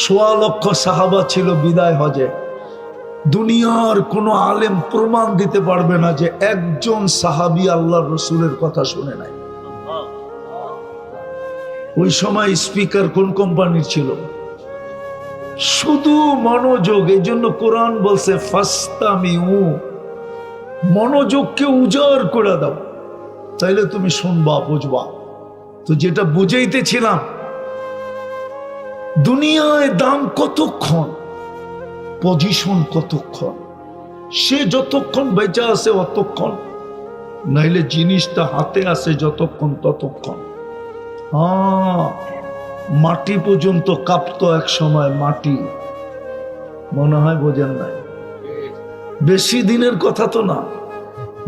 সোয়া লক্ষ সাহাবা ছিল বিদায় হজে। দুনিয়ার কোনো আলেম প্রমাণ দিতে পারবে না যে একজন সাহাবী আল্লাহর রসুলের কথা শুনে নাই। ওই সময় স্পিকার কোন কোম্পানির ছিল? শুধু মনোযোগ। এই জন্য কোরআন বলছে ফাস্তামিউ, মনোযোগকে উজাড় করে দাও, তাইলে তুমি শুনবা, বুঝবা। তো যেটা বুঝাইতেছিলাম, দুনিয়ায় দাম কতক্ষণ, পজিশন কতক্ষণ, সে যতক্ষণ বেঁচে আছে অতক্ষণ, নাইলে জিনিসটা হাতে আছে যতক্ষণ ততক্ষণ। মাটি পর্যন্ত কাঁপতো এক সময়, মাটি, মনে হয় বোঝেন নাই। বেশি দিনের কথা তো না।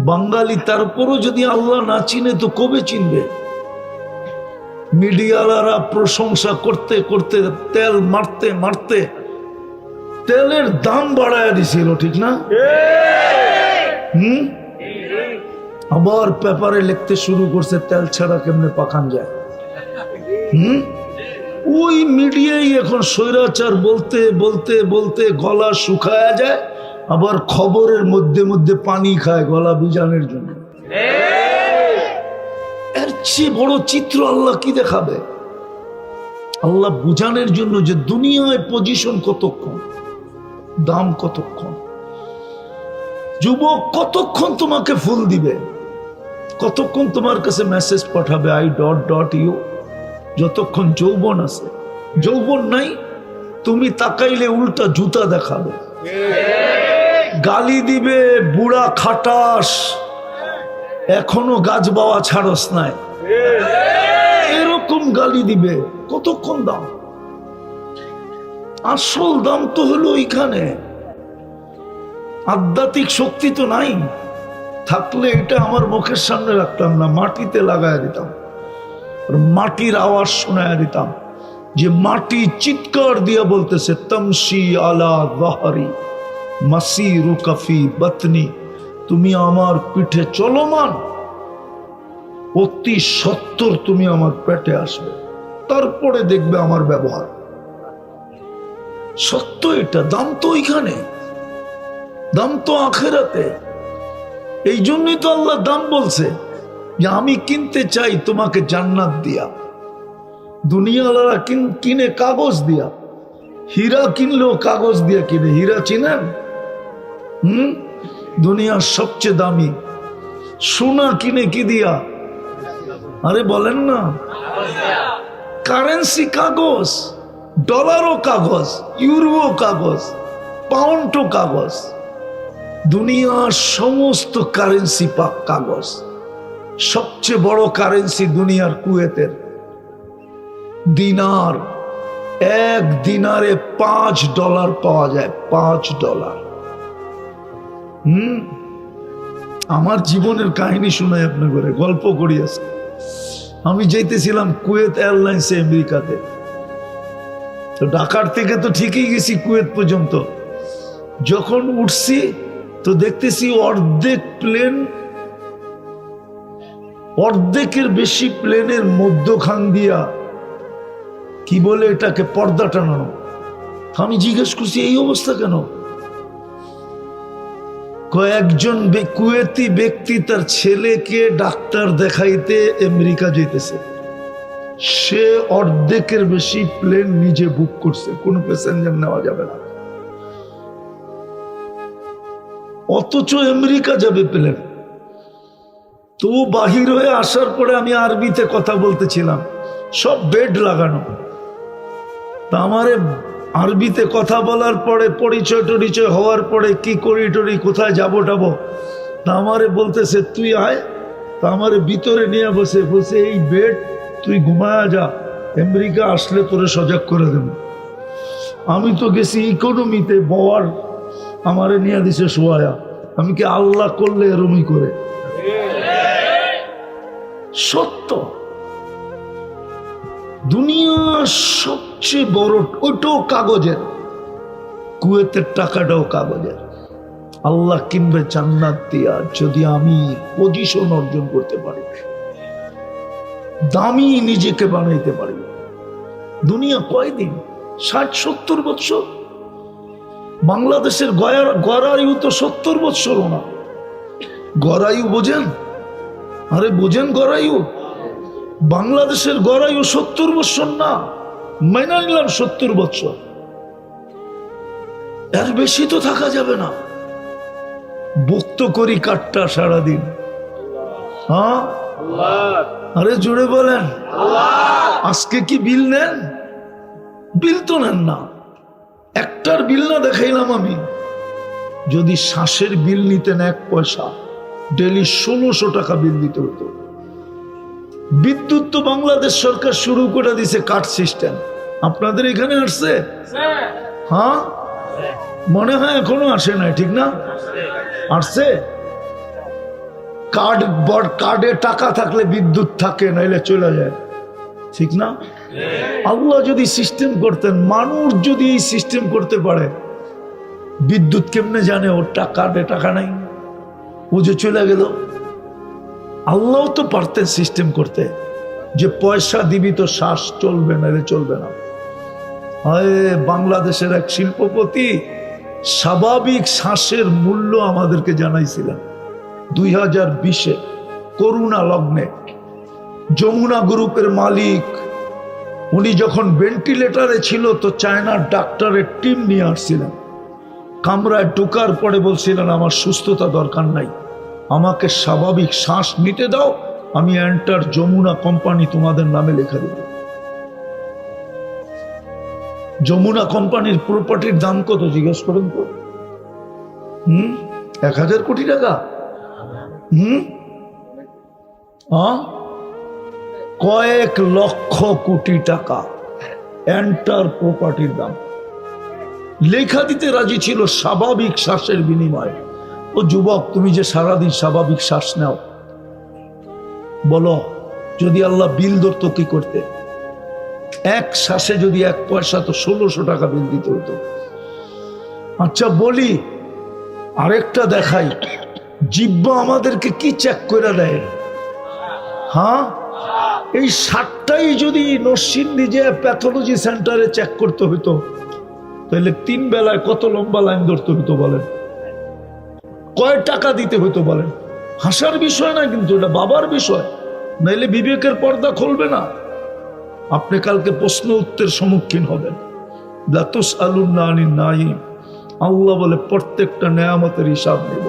বাঙালি তারপরও যদি আল্লাহ না চিনে তো কবে চিনবে? মিডিয়ালারা প্রশংসা করতে করতে, তেল মারতে মারতে তেলের দাম বাড়ায় দিছিল, ঠিক না? আবার পেপারে লিখতে শুরু করছে তেল ছাড়া কেমনে পাকান যায়। ওই মিডিয়াই এখন স্বৈরাচার বলতে বলতে বলতে গলা শুকায়া যায়, আবার খবরের মধ্যে মধ্যে পানি খায় গলা ভিজানোর জন্য। এর চেয়ে বড় চিত্র আল্লাহ কি দেখাবে? আল্লাহ বুঝানোর জন্য যে দুনিয়ায় পজিশন কতক্ষণ, দাম কতক্ষণ। যুবক কতক্ষণ তোমাকে ফুল দিবে, কতক্ষণ তোমার কাছে মেসেজ পাঠাবে আই ডট ডট ইউ, যতক্ষণ যৌবন আছে। যৌবন নাই, তুমি তাকাইলে উল্টা জুতা দেখাবে, গালি দিবে, বুড়া খাটাস, এখনো গাছ বাওয়া ছাড়স নাই, এরকম গালি দিবে। কতক্ষণ দাম? আসল দাম তো হলো এখানে। আধ্যাত্মিক শক্তি তো নাই। থাকলে এটা আমার মুখের সামনে রাখতাম না, মাটিতে লাগায় দিতাম, মাটির আওয়াজ শোনায় দিতাম, যে মাটি চিৎকার দিয়া বলতেছে তমশি আলা যাহরি মাসিরুকা ফি বাতনি, তুমি আমার পিঠে চলমান, অতি সত্বর তুমি আমার পেটে আসবে, তারপরে দেখবে আমার ব্যবহার। সত্য এটা। দাম তো ওইখানে, দাম তো আখিরাতে। এই জন্যই তো আল্লাহ দাম বলছে যে আমি কিনতে চাই তোমাকে জান্নাত দিয়া। দুনিয়াওয়ালারা কিনে কাগজ দিয়া, হীরা কিনলেও কাগজ দিয়া কিনে। হীরা চিনেন? দুনিয়ার সবচেয়ে দামি। সোনা কিনে কি দিয়া? আরে বলেন না, কারেন্সি কাগজ, ডলারও কাগজ, ইউরো কাগজ, পাউন্ডও কাগজ। দুনিয়ার সমস্ত কারেন্সি পাক কাগজ। সবচেয়ে বড় কারেন্সি দুনিয়ার কুয়েতের দিনার। এক দিনারে $5 পাওয়া যায়, $5। আমার জীবনের কাহিনী শোনাই আপনার ঘরে, গল্প করিয়াছে। আমি যাইতেছিলাম কুয়েত এয়ারলাইন্সে আমেরিকাতে। তো ঢাকার থেকে তো ঠিকই গেছি কুয়েত পর্যন্ত। যখন উঠছি তো দেখতেছি অর্ধেকের বেশি প্লেনের মধ্যখান দিয়া, কি বলে এটাকে, পর্দা টানানো। আমি জিজ্ঞেস করছি এই অবস্থা কেন? কয়েকজন কুয়েতি ব্যক্তি তার ছেলেকে ডাক্তার দেখাইতে আমেরিকা যেতেছে, সে অর্ধেকের বেশি প্লেন নিজে বুক করছে, কোনো প্যাসেঞ্জার নেওয়া যাবে না। অথচ আমেরিকা যাবে প্লেন। তো বাহির হয়ে আসার পরে আমি আরবিতে কথা বলতেছিলাম, সব বেড লাগানো। তা আমারে আরবিতে কথা বলার পরে, পরিচয় টরিচয় হওয়ার পরে, কি করি টরি, কোথায় যাবো টাবো, তা আমারে বলতেছে তুই আয়। তা আমারে ভিতরে নিয়ে বলছে এই বেড তুই ঘুমায়া যা, আমেরিকা আসলে তোরে সজাগ করে দেব। আমি তো গেছি ইকোনমিতে, বওয়ার আমারে নিয়ে দিছে শোয়া। আমি কি আল্লাহ করলে এরমই করে? সত্য। দুনিয়ার সবচেয়ে বড়, ওইটাও কাগজের, কুয়েতের টাকাটাও কাগজের। আল্লাহ কিনবে জান্নাত দিয়া যদি আমি পজিশন অর্জন করতে পারি, দামি নিজেকে বানাইতে পারি। দুনিয়া কয়দিন? 60-70 বছর। বাংলাদেশের গড়ায়ু তো 70 বছরও না। গড়ায়ু বোঝেন? আরে বোঝেন গড়ায়ু? বাংলাদেশের গড়ায়ু 70 বছর না, মাইনা নিলাম 70 বছর, এর বেশি তো থাকা যাবে না। ভক্ত করি কাটটা সারাদিন। হ্যাঁ, আরে জোরে বলেন। আজকে কি বিল নেন? বিল তো নেন না। একটার বিল না দেখাইলাম আমি। যদি শ্বাসের বিল নিতেন 1 পয়সা, ডেলি 1600 টাকা বিল দিতে হতো। বিদ্যুৎ তো বাংলাদেশ সরকার শুরু করে দিছে কাট সিস্টেম। আপনাদের এখানে আসছে? হ্যাঁ, মনে হয় এখনো আসে নাই, ঠিক না? আসছে। কার্ডে টাকা থাকলে বিদ্যুৎ থাকে, নাইলে চলে যায়, ঠিক না? আল্লাহ যদি সিস্টেম করতেন, মানুষ যদি এই সিস্টেম করতে পারে, বিদ্যুৎ কেমনে জানে ওর কার্ডে টাকা নাই, ও যে চলে গেল? আল্লাহ তো পারতেন সিস্টেম করতে, যে পয়সা দিবি তো শ্বাস চলবে, নাইলে চলবে না। বাংলাদেশের এক শিল্পপতি স্বাভাবিক শ্বাসের মূল্য আমাদেরকে জানাইছিলেন 2020-এ করোনা লগ্নে। যমুনা গ্রুপের মালিক উনি যখন ভেন্টিলেটরে ছিল, তো চায়নার ডাক্তারের টিম নিয়ে আসছিলেন। কামরায় ঢোকার পরে বলছিলেন, আমার সুস্থতা দরকার নাই, আমাকে স্বাভাবিক শ্বাস নিতে দাও, আমি এন্টার যমুনা কোম্পানি তোমাদের নামে লেখা দেব। যমুনা কোম্পানির প্রপার্টির দাম কত জিজ্ঞেস করেন তো? 1000 কোটি টাকা। কয়েক লক্ষ কোটি টাকা এন্টার প্রপার্টির দাম। লেখা দিতে রাজি ছিল স্বাভাবিক শ্বাসের বিনিময়ে। ও যুবক, তুমি যে সারাদিন স্বাভাবিক শ্বাস নাও, বলো যদি আল্লাহ বিল ধরতো কি করতে? 1 শ্বাসে যদি 1 পয়সা, তো 1600 টাকা বিল দিতে হতো। আচ্ছা বলি, আরেকটা দেখাই, জিহ্বা আমাদেরকে কি চেক করে দেয়? হ্যাঁ, এই 60টাই যদি নরসিংদী যে প্যাথোলজি সেন্টারে চেক করতে হইতো, তাহলে 3 বেলায় কত লম্বা লাইন ধরতে হইতো বলেন? কয় টাকা দিতে হইতো বলেন? হাসার বিষয় না, কিন্তু এটা বাবার বিষয়, নাইলে বিবেকের পর্দা খুলবে না। আপনি কালকে প্রশ্ন উত্তরের সম্মুখীন হবেন। লাতুস আলুন্না আনিন নাঈম, আল্লাহ বলে প্রত্যেকটা নেয়ামতের হিসাব নেব।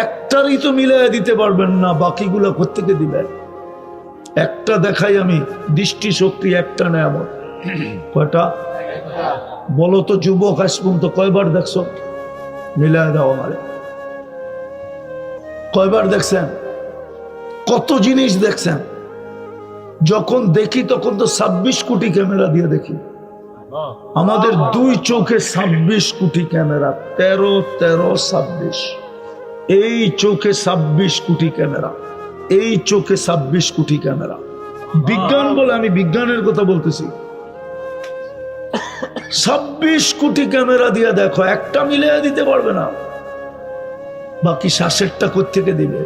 একটারই তো মিলাই দিতে পারবেন না, বাকিগুলো কোত্থেকে দিবেন? একটা দেখাই আমি, দৃষ্টিশক্তি একটা নেয়ামত। কয়টা বলো তো যুবক, আজ পর্যন্ত কয়বার দেখছো? মিলাই দাও আমারে, কয়বার দেখছেন? কত জিনিস দেখছেন? যখন দেখি তখন তো 26 কোটি ক্যামেরা দিয়ে দেখি। আমাদের 2 চোখে 26 কোটি ক্যামেরা, 13, 26। এই চোখে 26 কোটি ক্যামেরা, এই চোখে 26 কোটি ক্যামেরা। বিজ্ঞান বলে, আমি বিজ্ঞানের কথা বলতেছি। 26 কোটি ক্যামেরা দিয়ে দেখো, একটা মিলিয়ে দিতে পারবে না। বাকি শ্বাসেরটা কোত্থেকে দিবে?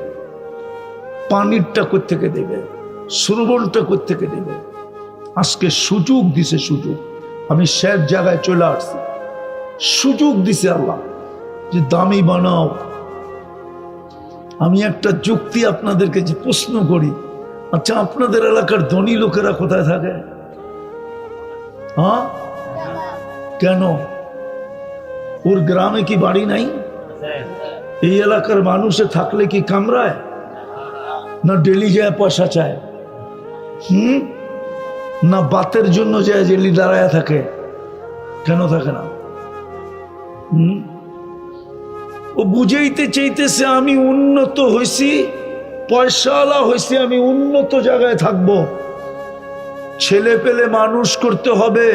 পানিরটা কোত্থেকে দিবে? শ্রবণটা কোত্থেকে দিবে? আজকে সুযোগ দিছে, সুযোগ। আমি শেষ জায়গায় চলে আসছি। সুযোগ দিছে আল্লাহ যে দামি বানাও। আমি একটা যুক্তি আপনাদেরকে যে প্রশ্ন করি, আচ্ছা আপনাদের এলাকার ধনী লোকেরা কোথায় থাকে? হ্যাঁ, কেন? ওর গ্রামে কি বাড়ি নাই? এই এলাকার মানুষে থাকলে কি কামরায় না ডেলি যায় পয়সা চায়? না বাতের জন্য যায় জেলি দাঁড়ায় থাকে? কেন থাকে না? ও বুঝাইতে চাইতেছে আমি উন্নত হয়েছি, পয়সাওয়ালা হয়েছি, আমি উন্নত জায়গায় থাকবো, ছেলে পেলে মানুষ করতে হবে,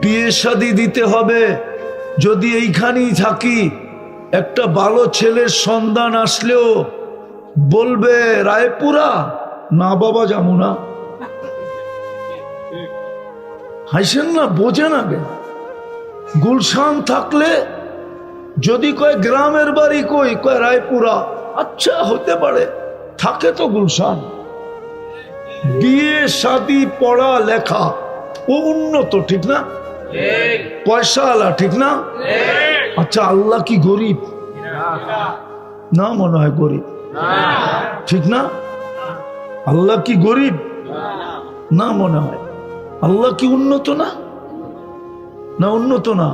বিয়ে শাদী দিতে হবে। যদি এইখানেই থাকি, একটা ভালো ছেলের সন্ধান আসলেও বলবে রায়পুরা, না বাবা যাবো না। হাসেন না, বোঝেন আগে। গুলশান থাকলে যদি কয় গ্রামের বাড়ি কই, কয় রায়পুরা, আচ্ছা হতে পারে, থাকে তো গুলশান। বিয়ে শাদী পড়া লেখা ও উন্নত, ঠিক না? পয়সা আলা, ঠিক না? আচ্ছা, আল্লাহ কি গরিব? না, মনে হয় গরিব, ঠিক না? আল্লাহ কি গরিব? না, মনে হয়। আল্লাহ কি উন্নত না? না, উন্নত না।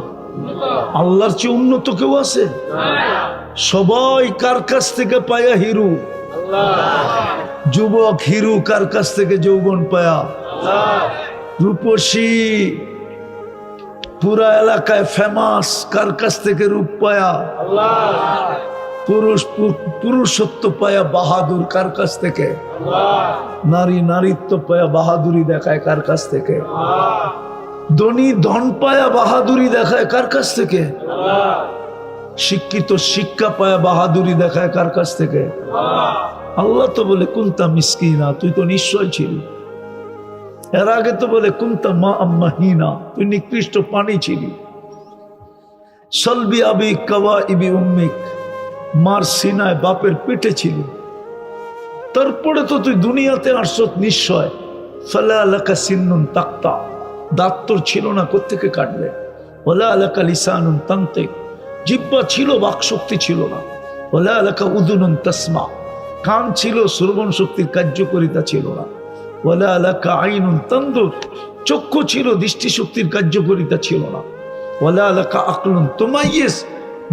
আল্লাহর চেয়ে উন্নত কেউ আছে? সবাই কার কাছ থেকে পায়া হিরু? যুবক হিরু কার কাছ থেকে যৌবন পায়া? রূপসী পুরা এলাকায় ফেমাস কার কাছ থেকে রূপ পায়া? পুরুষত্ব পায়া বাহাদুর কার কাছ থেকে? নারী নারীত্ব পায়া বাহাদুরি দেখায় কার কাছ থেকে? ধনী ধন পায়া বাহাদুরি দেখায় কার কাছ থেকে? শিক্ষিত শিক্ষা পায়া বাহাদুরি দেখায় কার কাছ থেকে? আল্লাহ তো বলে কুনতা মিসকিনা, তুই তো নিশ্চয় ছিলি। এর আগে তো বলে কুনতা মা আম্মাহিনা, তুই নিকৃষ্ট পানি ছিলি। সলবি আবি কাওয়া ইবি উম্মিক, মার সিনায় বাপের পেটে ছিলি। তারপরে তো তুই দুনিয়াতে আসছত নিশ্চয়। ফালা লাকা সিন্নুন তাক্তা, দাঁত তোর ছিল না, কোত্থেকে কাটবে? ওলা লাকা লিসানুন তান্তিক, জিহ্বা ছিল, বাকশক্তি ছিল না। ওলা লাকা উযুনুন তাসমা, কান ছিল, শ্রবণ শক্তির কার্যকারিতা ছিল না। ওয়ালা লাকা আইনুন তানদুর, চক্ষু ছিল, দৃষ্টিশক্তির কার্যকারিতা ছিল না। ওয়ালা লাকা আকলুন তুমাইয়িজ,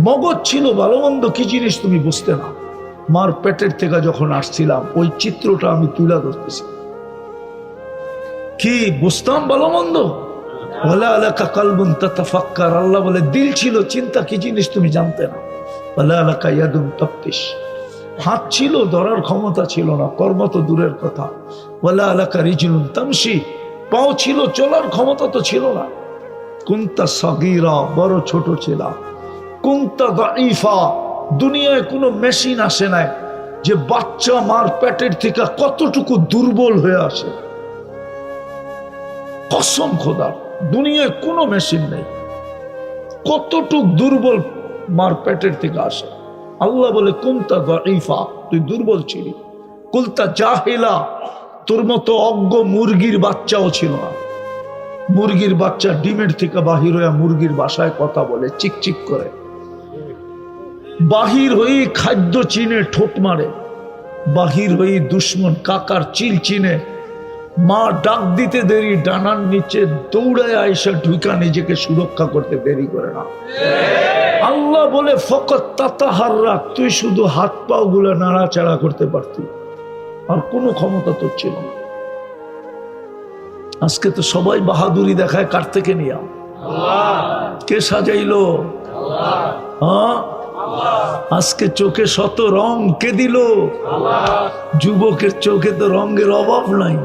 মগজ ছিল, ভালো মন্দ কি জিনিস তুমি বুঝতে না। মার পেটের থেকে যখন আসছিলাম ওই চিত্রটা আমি তুলে ধরতেছি, কি বুঝতাম ভালো মন্দ। ওয়ালা লাকা কলবুন তাতাফাক্কার, আল্লাহ বলে দিল ছিল, চিন্তা কি জিনিস তুমি জানতে না। ওয়ালা লাকা ইয়াদুন তাফতিশ, হাত ছিল, ধরার ক্ষমতা ছিল না, কর্ম তো দূরের কথা। ওয়ালা লাকা রিজলুন তামশি, পাও ছিল, চলার ক্ষমতা তো ছিল না। কুনতা সাগীরা, বড় ছোট ছিল। কুনতা দাঈফা, দুনিয়ায় কোনো মেশিন আসে নাই যে বাচ্চা মার পেটের থেকে কতটুকু দুর্বল হয়ে আসে। কসম খোদার, দুনিয়ায় কোনো মেশিন নেই কতটুক দুর্বল মার পেটের থেকে আসে। আল্লাহ বলে কুনতা দাঈফা, তুই দুর্বল ছিলি। কুলতা জাহিলা, তোর মতো অজ্ঞ মুরগির বাচ্চাও ছিল না। মুরগির বাচ্চা ডিমের থেকে বাহির হয়ে মুরগির বাসায় কথা বলে, চিকচিক করে। বাহির হয়ে খাদ্য চিনে ঠোঁট মারে, বাহির হয়ে দুশ্মন কাকার চিল চিনে। মা ডাক দিতে দেরি, ডানার নিচে দৌড়ায় আয়েশা ঢুকা নিজেকে সুরক্ষা করতে দেরি করে না। আল্লাহ বলে ফকত তাতাহাররা, তুই শুধু হাত পাও গুলো নাড়াচাড়া করতে পারতি, আর কোনো ক্ষমতা তোর ছিল না। আজকে তো সবাই বাহাদুরি দেখায়, কার থেকে নিয়া? কে সাজাইলো? হ্যাঁ, আজকে চোখে শত রং কে দিল? যুবকের চোখে তো রঙের অভাব নাই।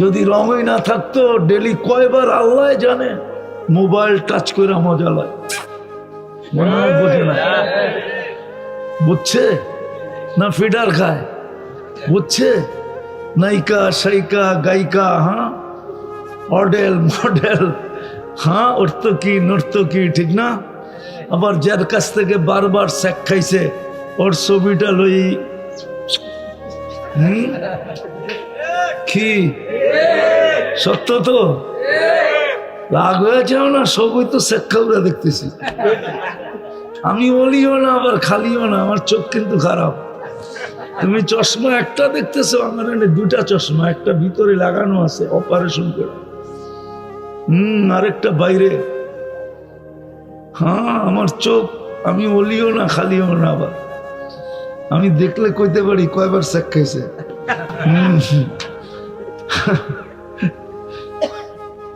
যদি রঙই না থাকতো, ডেলি কয়বার আল্লাহ জানে মোবাইল টাচ করে মজা লয়। মনে হয় বোঝে না, বুঝছে না? ফিডার খায়, বুঝছে? নায়িকা সাইকা গায়িকা, হ্যাঁ, মডেল মডেল, হ্যাঁ, অর্থকি নর্তকি, ঠিক না? আবার যার কাছ থেকে বারবার শেক খাইছে, ওর ছবিটা লই, কি সত্য তো? রাগ হয়ে যাও না, সবই তো শেক খাওয়া দেখতেছি। আমি বলিও না আবার খালিও না, আমার চোখ কিন্তু খারাপ। তুমি চশমা একটা দেখতেছো, আমার এনে দুটা চশমা, একটা ভিতরে লাগানো আছে অপারেশন করে, আরেকটা বাইরে। হ্যাঁ, আমার চোখ, আমি বলিও না খালিও না। আবার আমি দেখলে কইতে পারি কয়বার শেক খাইছে।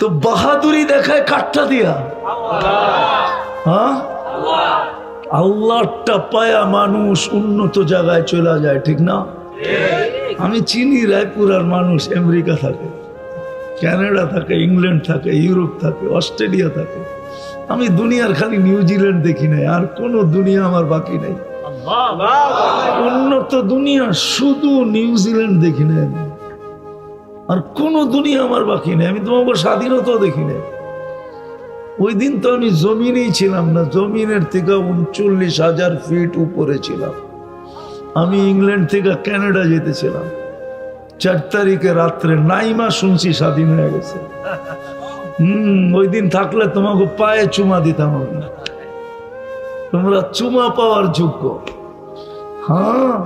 তো বাহাদুরি দেখায় কাঠটা দিয়া? হ্যাঁ, আল্লাহটা পায়া মানুষ উন্নত জায়গায় চলে যায়, ঠিক না? আমি চিনি রায়পুরার মানুষ আমেরিকা থাকে, কানাডা থাকে, ইংল্যান্ড থাকে, ইউরোপ থাকে, অস্ট্রেলিয়া থাকে। আমি দুনিয়ার খালি নিউজিল্যান্ড দেখি নাই, আর কোনো দুনিয়া আমার বাকি নাই। উন্নত দুনিয়া শুধু নিউজিল্যান্ড দেখি নাই, আর কোনো দুনিয়া আমার বাকি নেই। আমি তোমাকে স্বাধীনতাও দেখি নাই। ওই দিন তো আমি জমিনেই ছিলাম না, জমিনের থেকে 39,000 ফিট উপরে ছিলাম। আমি ইংল্যান্ড থেকে কানাডা যেতেছিলাম, 4 তারিখে রাত্রে নাইমা শুনছি স্বাধীন হয়ে গেছে। ওই দিন থাকলে তোমাকে পায়ে চুমা দিতাম না, তোমরা চুমা পাওয়ার যোগ্য। হ্যাঁ,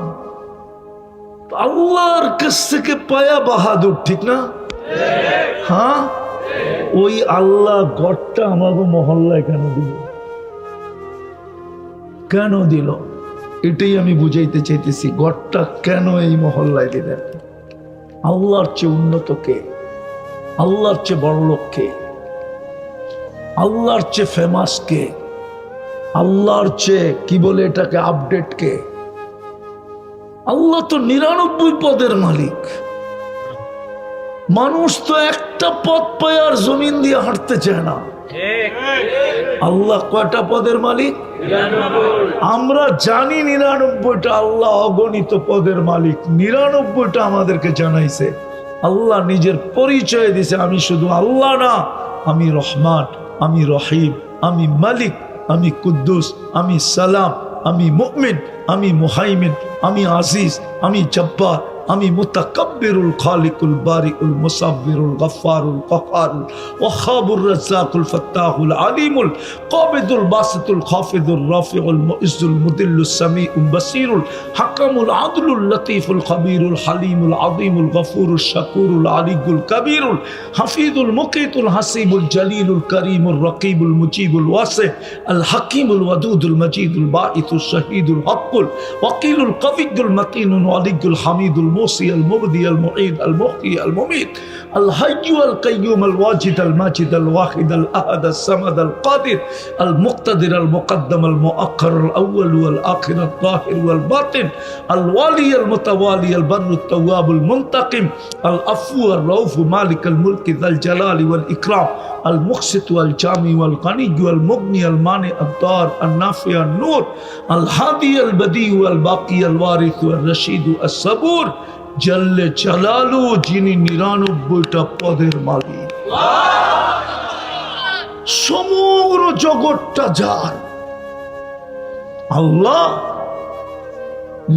আল্লাহর কাছ থেকে পায়া বাহাদুর, ঠিক না? হ্যাঁ, ওই আল্লাহ গড়টা আমাকে মহল্লায় কেন দিল? কেন দিল? এটাই আমি বুঝাইতে চাইতেছি, গড়টা কেন এই মহল্লায় দিলেন? আল্লাহর চেয়ে উন্নত কে? আল্লাহর চেয়ে বড় লোক কে? আল্লাহর চেয়ে ফেমাস কে? আল্লাহর চেয়ে কি বলে এটাকে আপডেট কে? আল্লাহ তো 99 পদের মালিক। মানুষ তো একটা পদ পায় আর জমিন দিয়ে হাঁটতে চায় না। আল্লাহ কয়টা পদের মালিক? আমরা জানি 99টা, আল্লাহ অগণিত পদের মালিক। 99টা আমাদেরকে জানাইছে। আল্লাহ নিজের পরিচয় দিছে, আমি শুধু আল্লাহ না, আমি রহমান, আমি রহিম, আমি মালিক, আমি কুদ্দুস, আমি সালাম, আমি মুমিন, আমি মুহাইমিন, আমি আজিজ, আমি জব্বার, আমি মুতাকাব্বিরুল খালিকুল বারিউল মুসাব্বিরুল গফফারুল কহ্হারুল ওয়াহাবুর রাজ্জাকুল ফাত্তাহুল আলিমুল কাবিদুল বাসিতুল খাফিদুর রাফিউল মুইজ্জুল মুদিল্লুস সামিউল বাসিরুল হাকামুল আদলুল লতীফুল খবীরুল হালিমুল আযীমুল গফুরুশ শাকুরুল আলিয়ুল কবীরুল হাফিজুল মুকিতুল হাসিবুল জলিলুল করিমুর রকিবুল মুজিবুল ওয়াসি আল হাকিমুল ওয়াদুদুল মজিদুল বাঈতুশ শাহীদুল হকুল ওয়াকিলুল কবিয়ুল মতিনুল ওয়ালিয়ুল হামিদুল الموصي المبدي المعيد المحيي المميت الحي القيوم الواجد الماجد الواحد الأحد الصمد القادر المقتدر المقدم المؤخر الأول والآخر الظاهر والباطن الوالي المتوالي البر التواب المنتقم العفو الرؤوف مالك الملك ذا الجلال والإكرام المقسط والجامع والغني والمغني المانع الضار النافع النور الهادي البديع والباقي الوارث والرشيد الصبور জল্লে জালালু, যিনি 99টা পদের মালিক। সমগ্র জগৎটা যার। আল্লাহ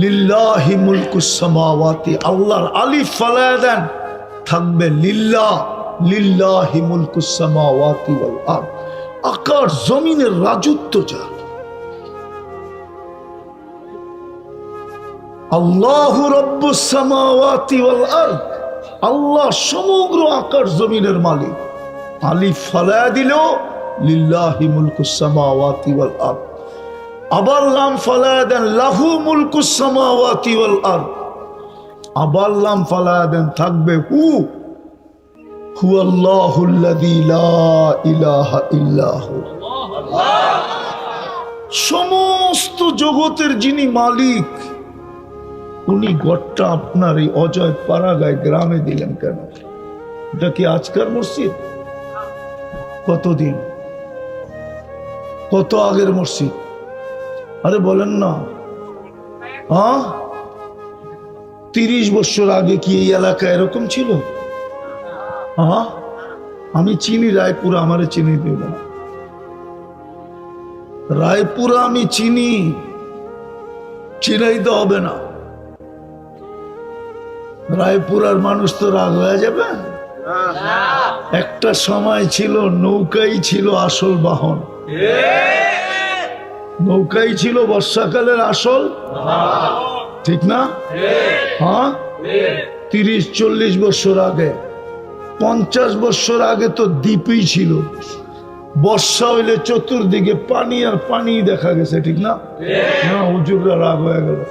লিল্লাহি মুলকুস সামাওয়াতি, আল্লাহর আলিফ ফালায়া দেন, থাকবে লিল্লাহ, লিল্লাহি মুলকুস সামাওয়াতি ওয়াল আরদ, আকাশ জমিনের রাজত্ব যার। আল্লাহু রব্বুস সামাওয়াতি ওয়াল আরদ, আল্লাহ সমগ্র আকাশ জমিনের মালিক। আলিফ ফালায়া দিল, লিল্লাহি মুলকুস সামাওয়াতি ওয়াল আরদ। আবার লাম ফালায়া দেন, লাহু মুলকুস সামাওয়াতি ওয়াল আরদ। আবার লাম ফালায়া দেন, থাকবে হু, হুয়াল্লাহুল্লাযী লা ইলাহা ইল্লাহু। সমস্ত জগতের যিনি মালিক, উনি গড়টা আপনার এই অজয় পাড়াগায় গ্রামে দিলেন কেন? এটা কি আজকার মসজিদ? কতদিন, কত আগের মসজিদ? আরে বলেন না। 30 বছর আগে কি এই এলাকা এরকম ছিল? আমি চিনি রায়পুরা, আমারে চিনি দেব না। রায়পুরা আমি চিনি, চিনাইতে হবে না। রায়পুরার মানুষ তো রাগ হয়ে যাবে। একটা সময় ছিল নৌকাই ছিল আসল বাহন, নৌকাই ছিল বর্ষাকালের আসল, ঠিক না? 30-40 বছর আগে, 50 বছর আগে তো দ্বীপই ছিল। বর্ষা হইলে চতুর্দিকে পানি আর পানি দেখা গেছে, ঠিক না? হুজুররা রাগ হয়ে গেল।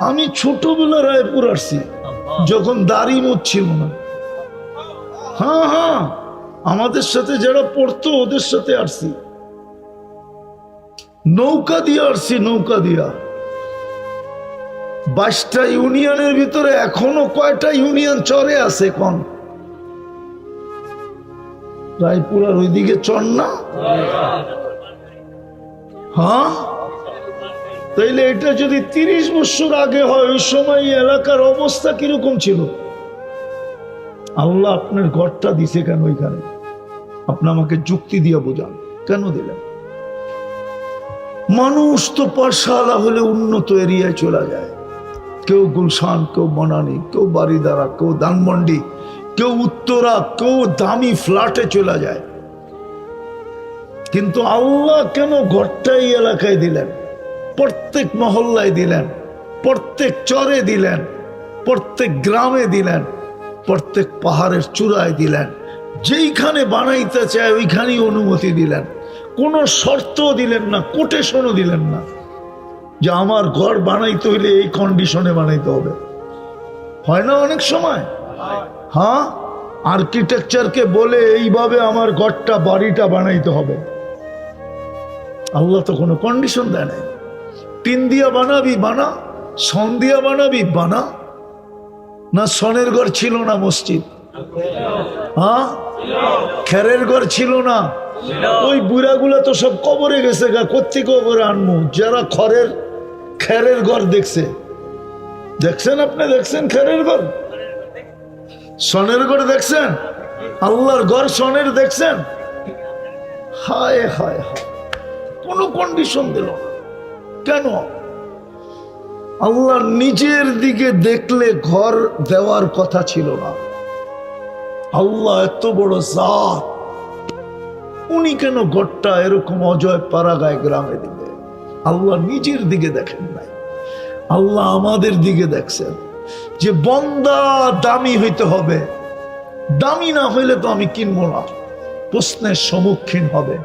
আমি ছোটবেলা রায়পুর আসছি, যখন দাড়ি মুখ ছিল না। আমাদের সাথে যারা পড়তো ওদের সাথে আসছি, নৌকা দিয়ে আসছি, নৌকা দিয়া। 22টা ইউনিয়নের ভিতরে এখনো কয়টা ইউনিয়ন চরে আছে কোন? রায়পুরার ওইদিকে চর না? তাইলে এটা যদি 30 বছর আগে হয়, ওই সময় এলাকার অবস্থা কিরকম ছিল? আল্লাহ আপনার ঘরটা দিছে কেন ওইখানে? আপনি আমাকে যুক্তি দিয়ে বোঝান, কেন দিলেন? মানুষ তো পাঠশালা হলে উন্নত এরিয়ায় চলে যায়, কেউ গুলশান, কেউ বনানী, কেউ বারিদারা, কেউ ধানমন্ডি, কেউ উত্তরা, কেউ দামি ফ্ল্যাটে চলে যায়। কিন্তু আল্লাহ কেন ঘরটা এই এলাকায় দিলেন, প্রত্যেক মহল্লায় দিলেন, প্রত্যেক চরে দিলেন, প্রত্যেক গ্রামে দিলেন, প্রত্যেক পাহাড়ের চূড়ায় দিলেন? যেইখানে বানাইতে চায় ওইখানেই অনুমতি দিলেন। কোনো শর্ত দিলেন না, কোটেশনও দিলেন না যে আমার ঘর বানাইতে হইলে এই কন্ডিশনে বানাইতে হবে। হয় না অনেক সময়? হ্যাঁ, আর্কিটেকচারকে বলে এইভাবে আমার ঘরটা, বাড়িটা বানাইতে হবে। আল্লাহ তো কোনো কন্ডিশন দেয় নাই। টিন দিয়া বানাবি বানা, সন দিয়া বানাবি বানা। না সনের ঘর ছিল না মসজিদ? হ্যাঁ, খেরের ঘর ছিল না? ওই বুড়াগুলা তো সব কবরে গেছে গা, কোত্থেকে কবরে আনবো? যারা খেরের ঘর দেখছে, দেখছেন আপনি? দেখছেন খেরের ঘর? সনের ঘর দেখছেন? আল্লাহর ঘর সনের দেখছেন? হায় হায় হায়, কোন কন্ডিশন দিল না কেন? আল্লাহ নিজের দিকে দেখলে ঘর দেওয়ার কথা ছিল না। আল্লাহ এত বড় জাত, উনি কেন ঘরটা এরকম অজয় পাড়াগায় গ্রামে দিবে? আল্লাহ নিজের দিকে দেখেন নাই, আল্লাহ আমাদের দিকে দেখছেন যে বন্দা দামি হইতে হবে। দামি না হইলে তো আমি কিনবো না, প্রশ্নের সম্মুখীন হবে।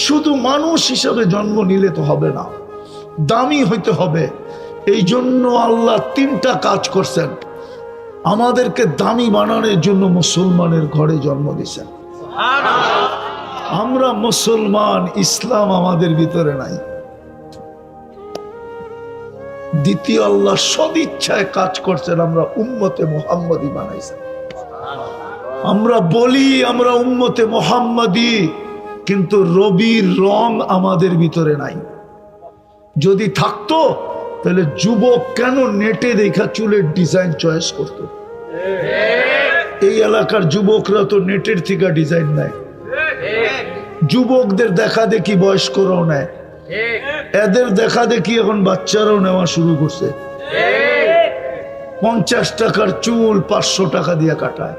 শুধু মানুষ হিসাবে জন্ম নিলে তো হবে না, দামি হইতে হবে। এই জন্য আল্লাহ তিনটা কাজ করছেন, আমাদেরকে দামি বানানোর জন্য মুসলমানের ঘরে জন্ম দিয়েছেন। আমরা মুসলমান, ইসলাম আমাদের ভিতরে নাই। দ্বিতীয়, আল্লাহ সদিচ্ছায় কাজ করছেন, আমরা উম্মতে মুহাম্মদী বানাইছেন। আমরা বলি আমরা উম্মতে মুহাম্মদী, কিন্তু রবির রং আমাদের ভিতরে নাই। যদি থাকতো তাহলে যুবক কেন নেটে দেখা চুলের ডিজাইন চয়েস করত? এই এলাকার যুবকরা তো নেটের থেকে ডিজাইন নেয়। যুবকদের দেখা দেখি বয়স্করাও নেয়, এদের দেখা দেখি এখন বাচ্চারাও নেওয়া শুরু করছে। 50 টাকার চুল 500 টাকা দিয়ে কাটায়,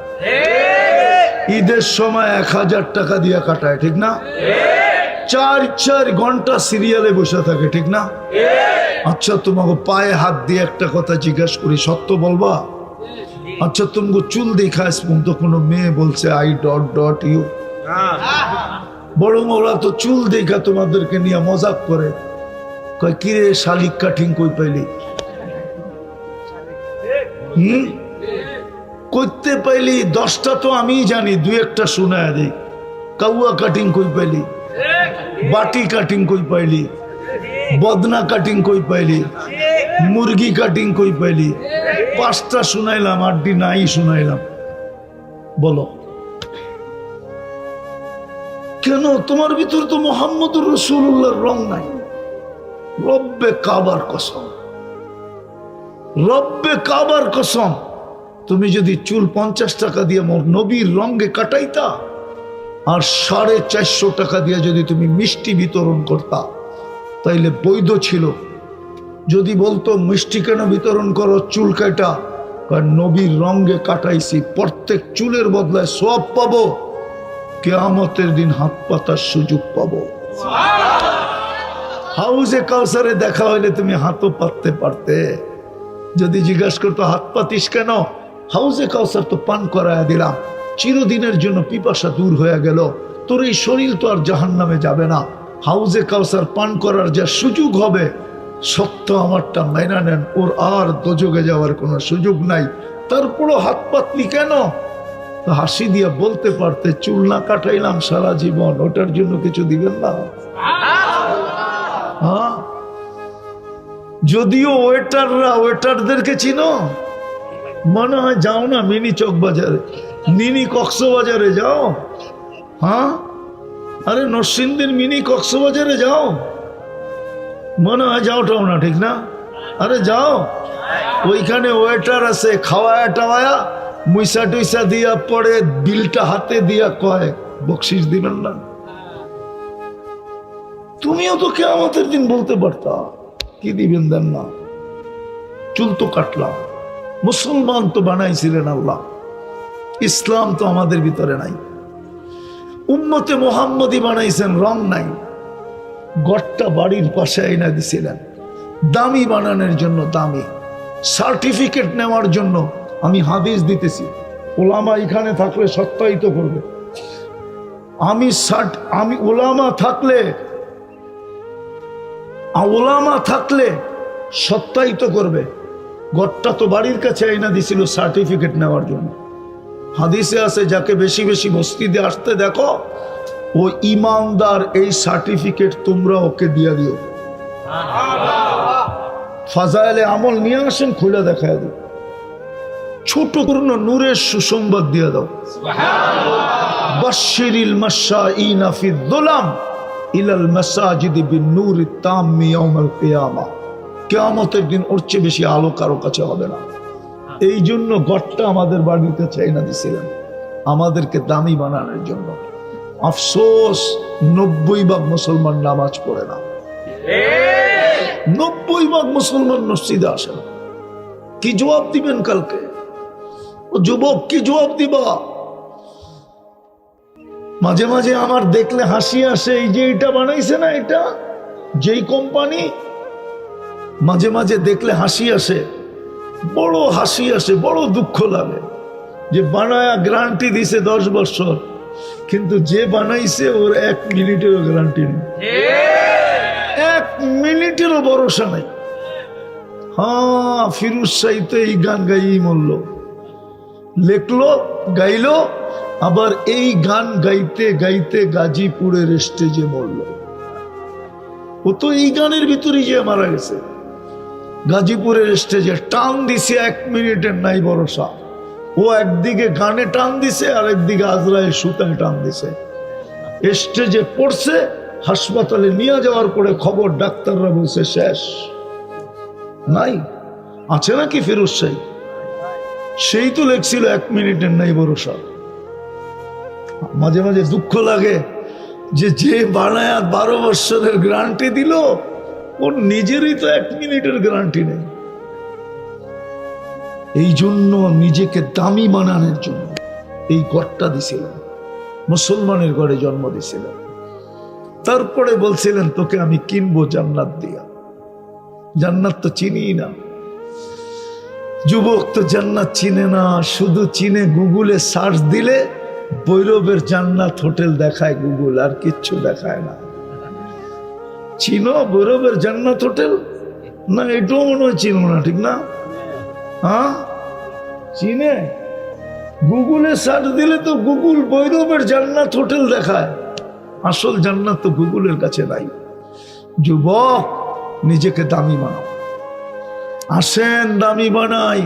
ঈদের সময় 1000 টাকা দিয়ে কাটায়, ঠিক না? 4 ঘন্টা সিরিয়ালে বসে থাকে, ঠিক না? আচ্ছা, তোমাকে পায়ে হাত দিয়ে একটা কথা জিজ্ঞাসা করি, সত্য বলবা? আচ্ছা, তোমাকে চুল দেখা পর্যন্ত কোনো মেয়ে বলছে আই ডট ডট ইউ? বরং ওরা তো চুল দেখা তোমাদেরকে নিয়ে মজাক করে, কয় কিরে শালিক কাটিং কই পাইলি? করতে পাইলি 10টা তো আমি জানি, 2-1টা শোনায় দিই। কাউয়া কাটিং কই পাইলি? বাটি কাটিং কই পাইলি? বদনা কাটিং কই পাইলি? মুরগি কাটিং কই পাইলি? 5টা শুনাইলাম, 8টি নাই শুনাইলাম। বলো কেন? তোমার ভিতর তো মুহাম্মদুর রাসূলুল্লাহর রং নাই। রব্বে কাবার কসম, রব্বে কাবার কসম, তুমি যদি চুল 50 টাকা দিয়ে মোর নবীর রঙে কাটাইতা, আর 450 টাকা দিয়ে যদি তুমি মিষ্টি বিতরণ করতা, তাইলে বৈধ ছিল। যদি বলতো মিষ্টি কেন বিতরণ করো, চুল কাটা, কারণ নবীর রঙে কাটাইছি, প্রত্যেক চুলের বদলায় সওয়াব পাবো, কিয়ামতের দিন হাত পাতার সুযোগ পাবো। হাউজে কাউসারে দেখা হইলে তুমি হাতও পাততে পারতে। যদি জিজ্ঞাসা করতো হাত পাতিস কেন, হাউজে কাউসার তো পান করায় দিলাম, চিরদিনের জন্য পিপাসা দূর হয়ে গেল, তোর এই শরীর তো আর জাহান্নামে যাবে না। হাউজে কাউসার পান করার যা সুযোগ হবে, সত্য আমারটা মাইনা নেন, ওর আর দোজগে যাওয়ার কোনো সুযোগ নাই। তারপরও হাত পাতলি কেন? হাসি দিয়া বলতে পারতে, চুল না কাটাইলাম সারা জীবন, ওটার জন্য কিছু দিবেন না? হ্যাঁ, যদিও ওয়েটারদেরকে চিনো, মনে হয় যাও না মিনি চক বাজারে, মিনি কক্সবাজারে যাও। হ্যাঁ, আরে নরসিংদীর মিনি কক্সবাজারে যাও, মনে হয় যাওটাও না, ঠিক না? আরে যাও, ওইখানে ওয়েটার আছে, খাওয়ায়া টাওয়ায়া মুইসা টুইসা দিয়া পরে বিলটা হাতে দিয়া কয় বকশিস দিবেন না। তুমিও তো কিয়ামতের দিন বলতে পারতা কি দিবেন দেন না। চুল তো কাটলাম, মুসলমান তো বানাইছিলেন আল্লাহ, ইসলাম তো আমাদের ভিতরে নাই, উম্মতে মোহাম্মদী বানাইছেন, রং নাই, গড়টা বাড়ির পাশে আইনা দিছিলেন দামি বানানোর জন্য, দামি সার্টিফিকেট নেওয়ার জন্য। আমি হাদিস দিতেছি, ওলামা এখানে থাকলে সত্যায়িত করবে। আমি ওলামা থাকলে সত্যায়িত করবে। গড়টা তো বাড়ির কাছে আইনা দিছিল সার্টিফিকেট নেওয়ার জন্য। হাদিসে আছে, যাকে বেশি বেশি মসজিদে আসতে দেখো ও ইমানদার, এই সার্টিফিকেট তোমরা ওকে দিয়ে দিও। ফাজাইলে আমল নিয়ে আসেন, খুলে দেখায় দিও, ছোট পূর্ণ নূরের সুসংবাদ দিয়ে দাও। বাশশিরিল মাশাঈনা ফিয-যুলাম ইলাল মাসাজিদি বিন-নূরি তাম্মি ইয়াউমাল কিয়ামা। কিয়ামতের দিন ওর চেয়ে বেশি আলো কারো কাছে হবে না। এই জন্য গড়টা আমাদের বাড়ির কাছে এনে দিছিলেন, আমাদেরকে দামি বানানোর জন্য। আফসোস 90% মুসলমান নামাজ পড়ে না, 90% মুসলমান মসজিদে আসে না। কি জবাব দিবেন কালকে? ও যুবক, কি জবাব দিবা? মাঝে মাঝে আমার দেখলে হাসি আসে, এই যে এটা বানাইছে না, এটা যেই কোম্পানি, মাঝে মাঝে দেখলে হাসি আসে, বড় হাসি আসে, বড় দুঃখ লাগে যে বানায়া গ্যারান্টি দিছে 10 বছর, কিন্তু যে বানাইছে ওর 1 মিনিটেরও গ্যারান্টি নেই, 1 মিনিটেরও ভরসা নাই। হ্যাঁ, ফিরোজ শাহী তো এই গান গাইই মরল, লেখলো, গাইলো, আবার এই গান গাইতে গাইতে গাজীপুরের স্টেজে মরল। ও তো এই গানের ভিতরেই যে মারা গেছে। গাজীপুরের স্টেজে টান দিছে, 1 মিনিটের নাই ভরসা। ও একদিকে গানে টান দিছে, আর একদিকে আজরাইল সুতায় টান দিছে। স্টেজে পড়ছে, হাসপাতালে নিয়ে যাওয়ার পরে খবর, ডাক্তাররা বলছে শেষ, নাই। আছে নাকি ফিরোজ শাহী? সেই তো লেখছিল 1 মিনিটের নাই ভরসা। মাঝে মাঝে দুঃখ লাগে যে বানায়া 12 বছরের গ্যারান্টি দিল, ওর নিজেরই তো 1 মিনিটের গ্যারান্টি নেই। এই জন্য নিজেকে দামি বানানোর জন্য এই গড়টা দিছিলেন, মুসলমানের ঘরে জন্ম দিছিলেন। তারপরে বলছিলেন তোকে আমি কিনবো জান্নাত দিয়া। জান্নাত তো চিনি না, যুবক তো জান্নাত চিনে না, শুধু চিনে গুগলে সার্চ দিলে ভৈরবের জান্নাত হোটেল দেখায় গুগল, আর কিচ্ছু দেখায় না। চিনো ভৈরবের জান্নাত হোটেল? না, এটাও মনে হয় চিনো না, ঠিক না? হ্যাঁ, চিনে? গুগলে সার্চ দিলে তো গুগল ভৈরবের জান্নাত হোটেল দেখায়, আসল জান্নাত তো গুগলের কাছে নাই। যুবক, নিজেকে দামি বানাও। আসেন দামি বানাই।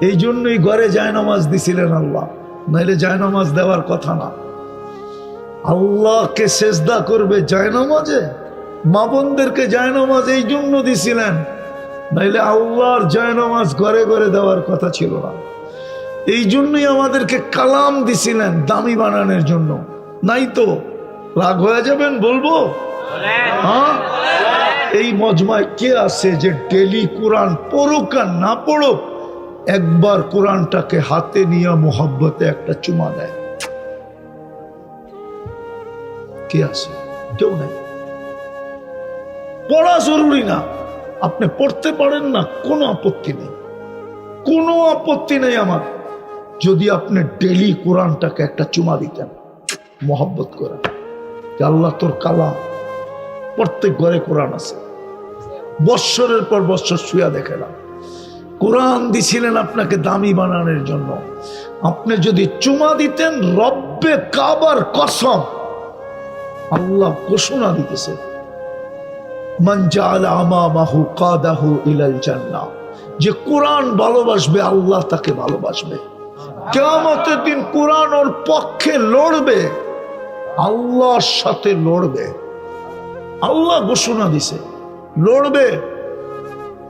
এই জন্যই ঘরে জায়নামাজ দিছিলেন আল্লাহ, নাইলে জায়নামাজ দেওয়ার কথা না। আল্লাহকে সেজদা করবে জায়নামাজে, মা বোনদেরকে জায়নামাজ এই জন্য দিছিলেন, নাইলে আল্লাহর জায়নামাজ ঘরে ঘরে দেওয়ার কথা ছিল না। এই জন্যই আমাদেরকে কালাম দিছিলেন দামি বানানোর জন্য। নাই তো রাগ হয়ে যাবেন, বলবো? হ্যাঁ, এই মজমায় কে আছে যে ডেলি কোরআন পড়ুক আর না পড়ুক, একবার কোরআনটাকে হাতে নিয়ে মোহাব্বতে একটা চুমা দেয়? কে আছে? কেউ নাই। পড়া জরুরি না, আপনি পড়তে পারেন না, কোনো আপত্তি নেই, কোনো আপত্তি নেই আমার, যদি আপনি ডেলি কোরআনটাকে একটা চুমা দিতেন মোহাব্বত করে। আল্লাহ তোর কালাম, প্রত্যেক ঘরে কোরআন আছে, বৎসরের পর বৎসর শুয়া দেখেলাম। কোরআন দিছিলেন আপনাকে দামি বানানোর জন্য। আপনি যদি চুমা দিতেন, রব্বে কাবার কসম, আল্লাহ ঘোষণা দিতেছে, মান জাআলা আমামাহু কাদাহু ইলাল জান্নাহ, যে কোরআন ভালোবাসবে আল্লাহ তাকে ভালোবাসবে। কিয়ামতের দিন কোরআন ওর পক্ষে লড়বে, আল্লাহর সাথে লড়বে। আল্লাহ ঘোষণা দিছে লড়বে।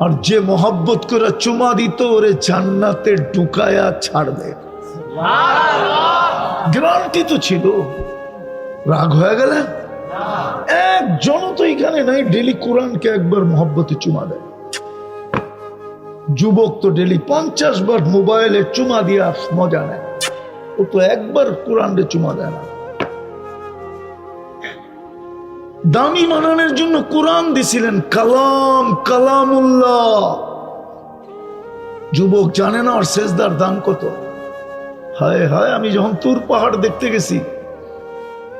আর যে মোহাব্বত করে চুমা দিত, ওরে জান্নাতে ঢুকায়া ছাড়বে, গ্যারান্টি তো ছিল। রাগ হয়ে গেলেন? একজন তো এখানে নাই ডেলি কোরআনকে একবার মোহাব্বতে চুমা দেয়। যুবক তো ডেলি 50 বার মোবাইলে চুমা দিয়া মজা নেয়, ও তো একবার কোরআনে চুমা দেয় না। দামি বানানোর জন্য কোরআন দিছিলেন, কালাম, কালামুল্লাহ। যুবক জানে না আর সেজদার দাম কত। হায় হায়, আমি যখন তুর পাহাড় দেখতে গেছি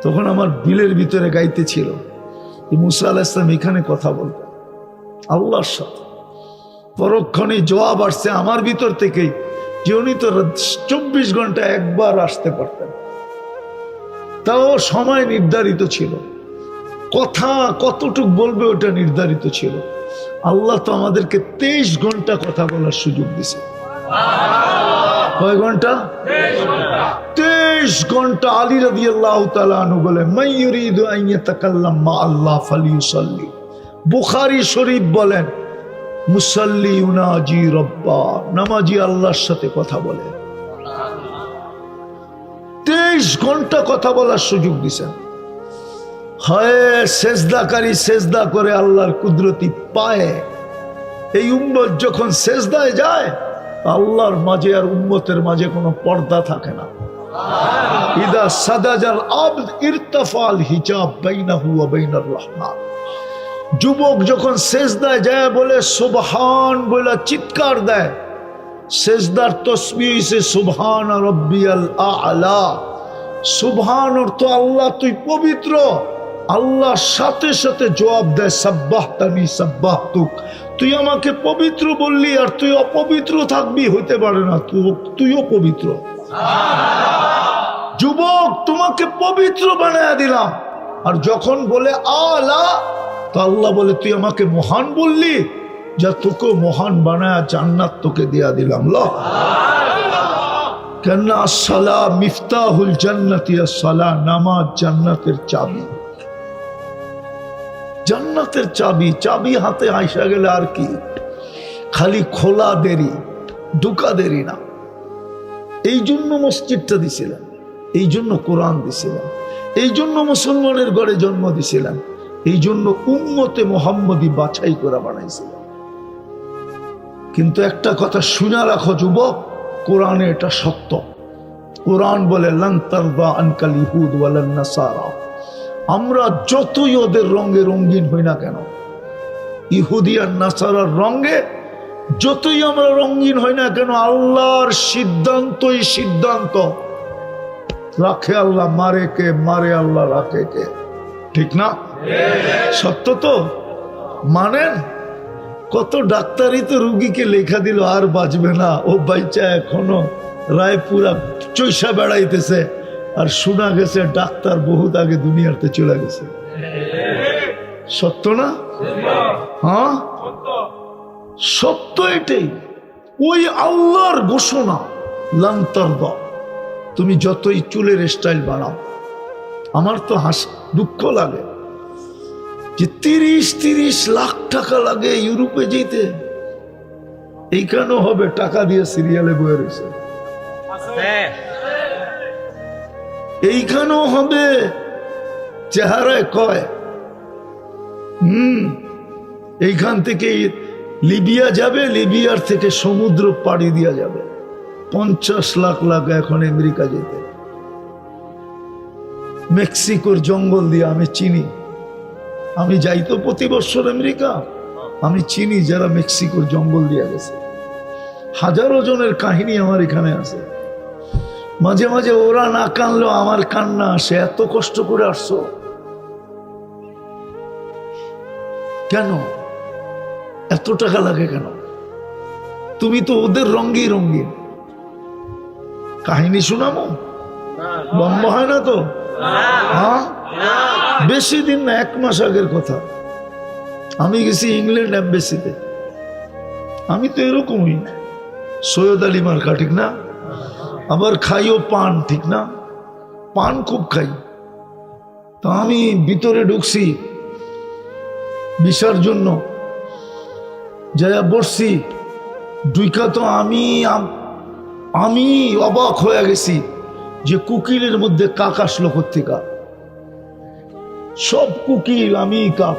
তখন আমার বিলের ভিতরে গাইতে ছিল মুসা আলাইহিস সালাম এখানে কথা বলতেন আল্লাহর সাথে। পরক্ষণে জবাব আসছে আমার ভিতর থেকেই যে উনি তো 24 ঘন্টা একবার আসতে পারতেন, তাও সময় নির্ধারিত ছিল, কথা কতটুক বলবে ওটা নির্ধারিত ছিল। আল্লাহ তো আমাদেরকে 23 ঘন্টা কথা বলার সুযোগ দিছে। কয় ঘন্টা? 23 ঘন্টা। আলী রাদিয়াল্লাহু তাআলা আনহু বলে, মান ইউরিদু আন ইয়াতাকাল্লাম মা আল্লাহ ফালিউসাল্লি। বুখারী শরীফ বলেন, মুসাল্লি ইউনাজি রব্বা, নামাজি আল্লাহর সাথে কথা বলে। 23 ঘন্টা কথা বলার সুযোগ দিছেন। হয় সেজদাকারী সেজদা করে আল্লাহর কুদরতি পায়। এই উম্মত যখন সেজদায় যায় আল্লাহর মাঝে আর উম্মতের মাঝে কোনো পর্দা থাকে না। ইদা সাদাজাল আবদ ইরতাফাল হিজাব বাইনাহু ওয়া বাইনার রহমান। যুবক যখন সেজদায় যায় বলে সুবহান বলে চিৎকার দেয়, সেজদার তসবিহ হইছে সুবহান রাব্বিয়াল আ'লা। সুবহান অর্থ আল্লাহ তুই পবিত্র। আল্লাহর সাথে সাথে জবাব দেয় সাব্বাহতানি সাব্বাহতুক, তুই আমাকে পবিত্র বললি আর তুই অপবিত্র থাকবি, হইতে পারে না, তুইও পবিত্র। যুবক তোমাকে পবিত্র বানায়া দিলাম। আর যখন বলে আলা, তো আল্লাহ বলে তুই আমাকে মহান বললি, যা তোকে মহান বানায়া জান্নাত তোকে দেয়া দিলাম। ল কেন? আসসালাহ মিফতাহুল জান্নাতি, আসসালাহ নামাজ জান্নাতের চাবি। জান্নাতের চাবি, চাবি হাতে আইসা গেলে আর কি, খালি খোলা দেরি, ঢুকা দেরি না। এই জন্য মসজিদটা দিছিলেন, এই জন্য কোরআন দিছিলেন, এই জন্য মুসলমানের ঘরে জন্ম দিছিলেন, এই জন্য উম্মতে মুহাম্মদী বাছাই করে বানাইছিলেন। কিন্তু একটা কথা শুনে রাখো যুবক, কোরআনে এটা সত্য। কোরআন বলে লান তারদা আনকাল ইহুদ ওয়ালান নাসারা। আমরা যতই ওদের রঙে রঙিন হই না কেন, ইহুদি আর নাসারার রঙে যতই আমরা রঙিন হই না কেন, আল্লাহর সিদ্ধান্তই সিদ্ধান্ত। রাখে আল্লাহ, মারে কে? মারে আল্লাহ, রাখে কে? ঠিক না? সত্য তো মানেন? কত ডাক্তারই তো রুগীকে লেখা দিল আর বাঁচবে না, ও বাইচা এখনো রায়পুরা চৈসা বেড়াইতেছে, আর শোনা গেছে ডাক্তার বহুত আগে দুনিয়াতে চলে গেছে। সত্য না? হ্যাঁ সত্য এটাই। ওই আল্লাহর ঘোষণা লান তারদা। তুমি যতই চুলের স্টাইল বানাও, আমার তো দুঃখ লাগে যে 30 লাখ টাকা লাগে ইউরোপে যেতে। এইখানেও হবে টাকা দিয়ে সিরিয়ালে বয়ে রয়েছে, এইখানেও হবে চেহারায় কয়। এইখান থেকে লিবিয়া যাবে, লিবিয়ার থেকে সমুদ্র পাড়ি দিয়া যাবে। 50 লাখ লাগে এখন আমেরিকা যেতে। মেক্সিকোর জঙ্গল দিয়ে আমি চিনি, আমি যাই তো প্রতি বছর আমেরিকা, আমি চিনি যারা মেক্সিকোর জঙ্গল দিয়ে গেছে। হাজারো জনের কাহিনী আমার এখানে আছে। মাঝে মাঝে ওরা না কানলেও আমার কান্না আসে, এত কষ্ট করে আসছো কেন? এত টাকা লাগে কেন? তুমি তো ওদের রঙেই রঙিন। কাহিনী শোনাবো? লম্বা হয় না তো? হ্যাঁ, বেশি দিন না, 1 মাস আগের কথা। আমি গেছি ইংল্যান্ড এম্বাসিতে। আমি তো এরকমই, সৈয়দ আলী মার্কা, ঠিক না? আবার খাইও পান, ঠিক না? পান খুব খাই। তো আমি ভিতরে ঢুকছি ভিসার জন্য, যাইয়া বসছি। ঢুকা তো আমি অবাক হয়ে গেছি যে কুকিলের মধ্যে কাক আসলো কোত্থেকা। সব কুকিল, আমি কাক,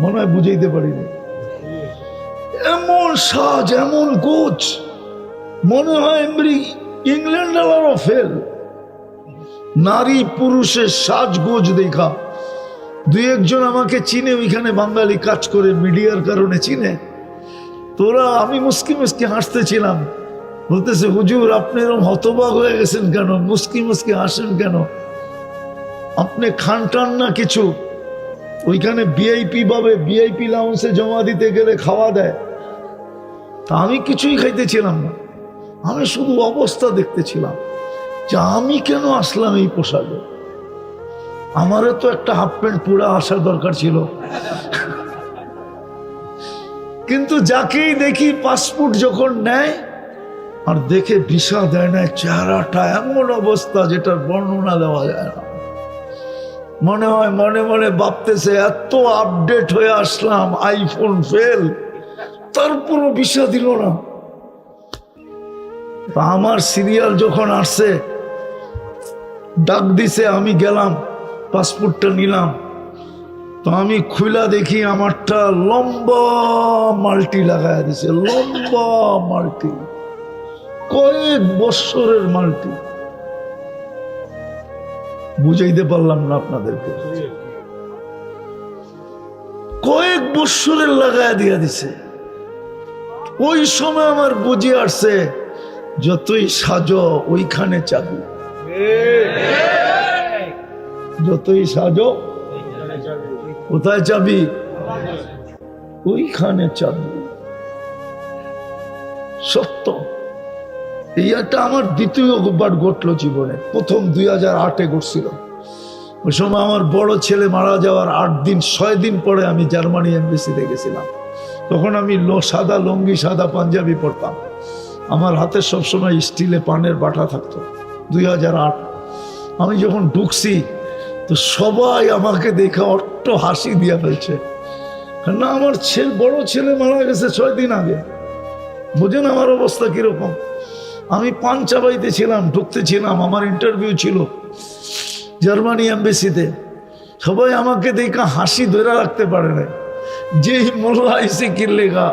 মনে হয় বুঝাইতে পারিনি। এমন সাজ, এমন গোছ, মনে হয় ইংল্যান্ড আরো ফেল। নারী পুরুষের সাজগোজ দেখা দুই একজন আমাকে চিনে, ওইখানে বাঙালি কাজ করে মিডিয়ার কারণে চিনে। তোরা, আমি মুস্কি মুস্কি হাসতেছিলাম, বলতেছে হুজুর আপনি এরকম হতবাক হয়ে গেছেন কেন, মুস্কি মুস্কি হাসেন কেন, আপনি খান টান না কিছু? ওইখানে ভিআইপি ভাবে ভিআইপি লাউন্সে জমা দিতে গেলে খাওয়া দেয়। তা আমি কিছুই খাইতেছিলাম না, আমি শুধু অবস্থা দেখতেছিলাম যে আমি কেন আসলাম এই পোশাকে। আমারও তো একটা হাফ প্যান্ট পুরা আসার দরকার ছিল, কিন্তু যাকেই দেখি পাসপোর্ট যখন নেয় আর দেখে ভিসা দেয় না, চেহারাটা এমন অবস্থা যেটার বর্ণনা দেওয়া যায় না। মনে হয় মনে মনে ভাবতেছে এত আপডেট হয়ে আসলাম, আইফোন ফেল, তারপরও ভিসা দিল না। আমার সিরিয়াল যখন আসছে, ডাক দিছে, আমি গেলাম, পাসপোর্টটা নিলাম। তো আমি খুলা দেখি আমারটা লম্বা মাল্টি লাগায় দিছে, লম্বা মাল্টি, কয়েক বৎসরের মাল্টি। বুঝাইতে পারলাম না আপনাদেরকে, কয়েক বৎসরের লাগায় দিয়া দিছে। ওই সময় আমার বুঝে আসছে যতই সাজো ওইখানে চাবি, যতই সাজো কোথায় চাবি, ওইখানে চাবি। সত্য, এইটা আমার দ্বিতীয়বার ঘটলো জীবনে। প্রথম 2008-এ ঘটছিল। ওই সময় আমার বড় ছেলে মারা যাওয়ার 6 দিন পরে আমি জার্মানি এমবেসিতে গেছিলাম। তখন আমি সাদা লুঙ্গি সাদা পাঞ্জাবি পরতাম, আমার হাতে সবসময় স্টিলে পানের বাটা থাকতো। 2008 আমি যখন ঢুকছি তো সবাই আমাকে দেখে অট্ট হাসি দিয়ে ফেলছে। না, আমার বড় ছেলে মারা গেছে 6 দিন আগে। বুঝেন আমার অবস্থা কিরকম? আমি পান চাবাইতে ছিলাম, ঢুকতেছিলাম, আমার ইন্টারভিউ ছিল জার্মানি এমবেসিতে। সবাই আমাকে দেখে হাসি ধরে রাখতে পারে না। যেই মোল্লা আইসে কিনলেগা,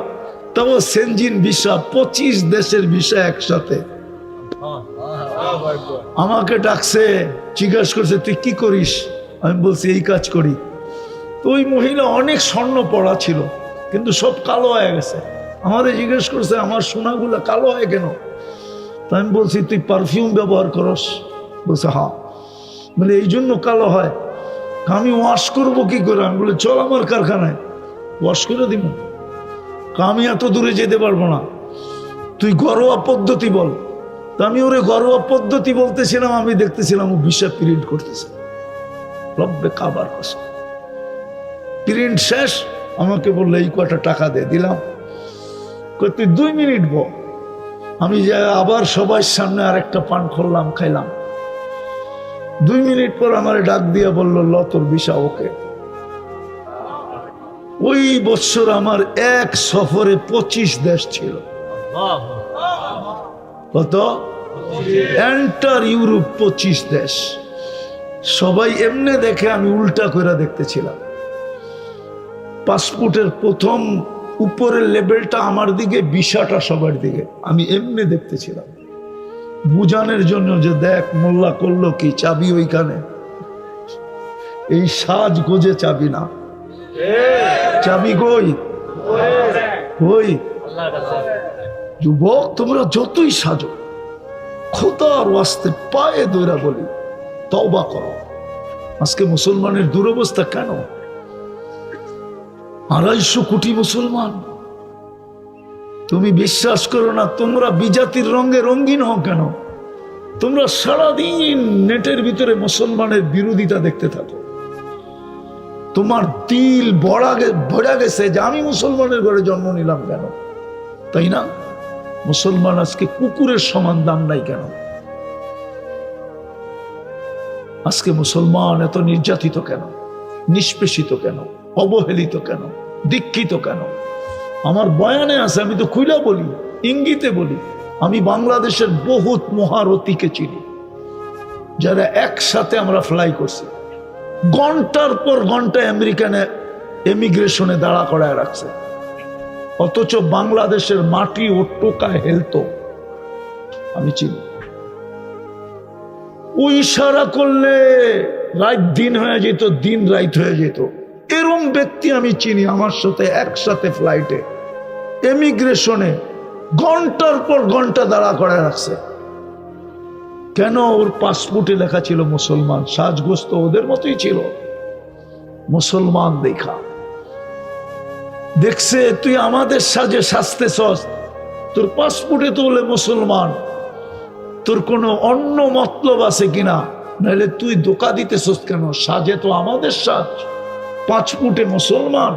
তবে সেনজিন ভিসা, 25 দেশের ভিসা একসাথে। আমাকে ডাকছে, জিজ্ঞাসা করছে তুই কি করিস? আমি বলছি এই কাজ করি। তো ওই মহিলা অনেক স্বর্ণ পড়া ছিল, কিন্তু সব কালো হয়ে গেছে। আমাদের জিজ্ঞেস করছে আমার সোনাগুলো কালো হয় কেন? তা আমি বলছি তুই পারফিউম ব্যবহার করস? বলছে হ্যাঁ। বলে এই জন্য কালো হয়। আমি ওয়াশ করবো কি করে? আমি বলে চল আমার কারখানায়, ওয়াশ করে দিব। আমি এত দূরে যেতে পারবো না, তুই ঘরোয়া পদ্ধতি বল। তা আমি ওরে ঘরোয়া পদ্ধতি বলতেছিলাম, আমি দেখতেছিলাম ও ভিসা প্রিন্ট করতেছে। রব্বে কাবার কসম, প্রিন্ট শেষ, আমাকে বললো এই কটা টাকা দে। দিলাম। তুই 2 মিনিট বল। আমি যে আবার সবার সামনে আরেকটা পান করলাম, খাইলাম। 2 মিনিট পর আমার ডাক দিয়া বলল ল তোর ভিসা ওকে। ওই বছর আমার এক সফরে 25 দেশ ছিল। কত? এন্টার ইউরোপ 25 দেশ। সবাই এমনি দেখে, আমি উল্টা করে দেখতেছিলাম। পাসপোর্টের প্রথম উপরের লেভেলটা আমার দিকে, ভিসাটা সবার দিকে। আমি এমনি দেখতেছিলাম বুঝানোর জন্য যে দেখ মোল্লা করলো কি, চাবি ওইখানে। এই সাজ গোজে চাবি না, চাবি কই? কই? যুবক, তোমরা যতই সাজো, খোদার ওয়াস্তে পায়ে দৌড়া বলি তওবা করো। আজকে মুসলমানের দুরবস্থা কেন? 250 কোটি মুসলমান। তুমি বিশ্বাস করো না, তোমরা বিজাতির রঙে রঙিন হও কেন? তোমরা সারাদিন নেটের ভিতরে মুসলমানের বিরোধিতা দেখতে থাকো। তোমার দিল ভরা গেছে যে আমি মুসলমানের ঘরে জন্ম নিলাম কেন, তাই না? মুসলমান আজকে কুকুরের সমান দাম নাই কেন? আজকে মুসলমান এত নির্যাতিত কেন, নিষ্পেষিত কেন, অবহেলিত কেন, দীক্ষিত কেন? আমার বয়ানে আছে, আমি তো খুইলা বলি, ইঙ্গিতে বলি। আমি বাংলাদেশের বহুত মহারথীকে চিনি, যারা একসাথে আমরা ফ্লাই করছি। ঘন্টার পর ঘন্টা আমেরিকানে এমিগ্রেশনে দাঁড়া করায় রাখছে। অথচ বাংলাদেশের মাটি ও টোকায় হেলতো, আমি চিনি। ও ইশারা করলে রাত দিন হয়ে যেত, দিন রাত হয়ে যেত। এরম ব্যক্তি আমি চিনি, আমার সাথে একসাথে ফ্লাইটে এমিগ্রেশনে ঘন্টার পর ঘন্টা দাঁড়া করে রাখছে। কেন? ওর পাসপোর্টে লেখা ছিল মুসলমান, সাজগোস্ত ওদের মতোই ছিল, মুসলমান দেখা। দেখছে তুই আমাদের সাজে সাজতেছস, তোর পাসপোর্টে তো বলে মুসলমান, তোর কোনো অন্য মতলব আছে কিনা, নাহলে তুই ধোঁকা দিতেছস কেন? সাজে তো আমাদের সাজ, পাসপোর্টে মুসলমান।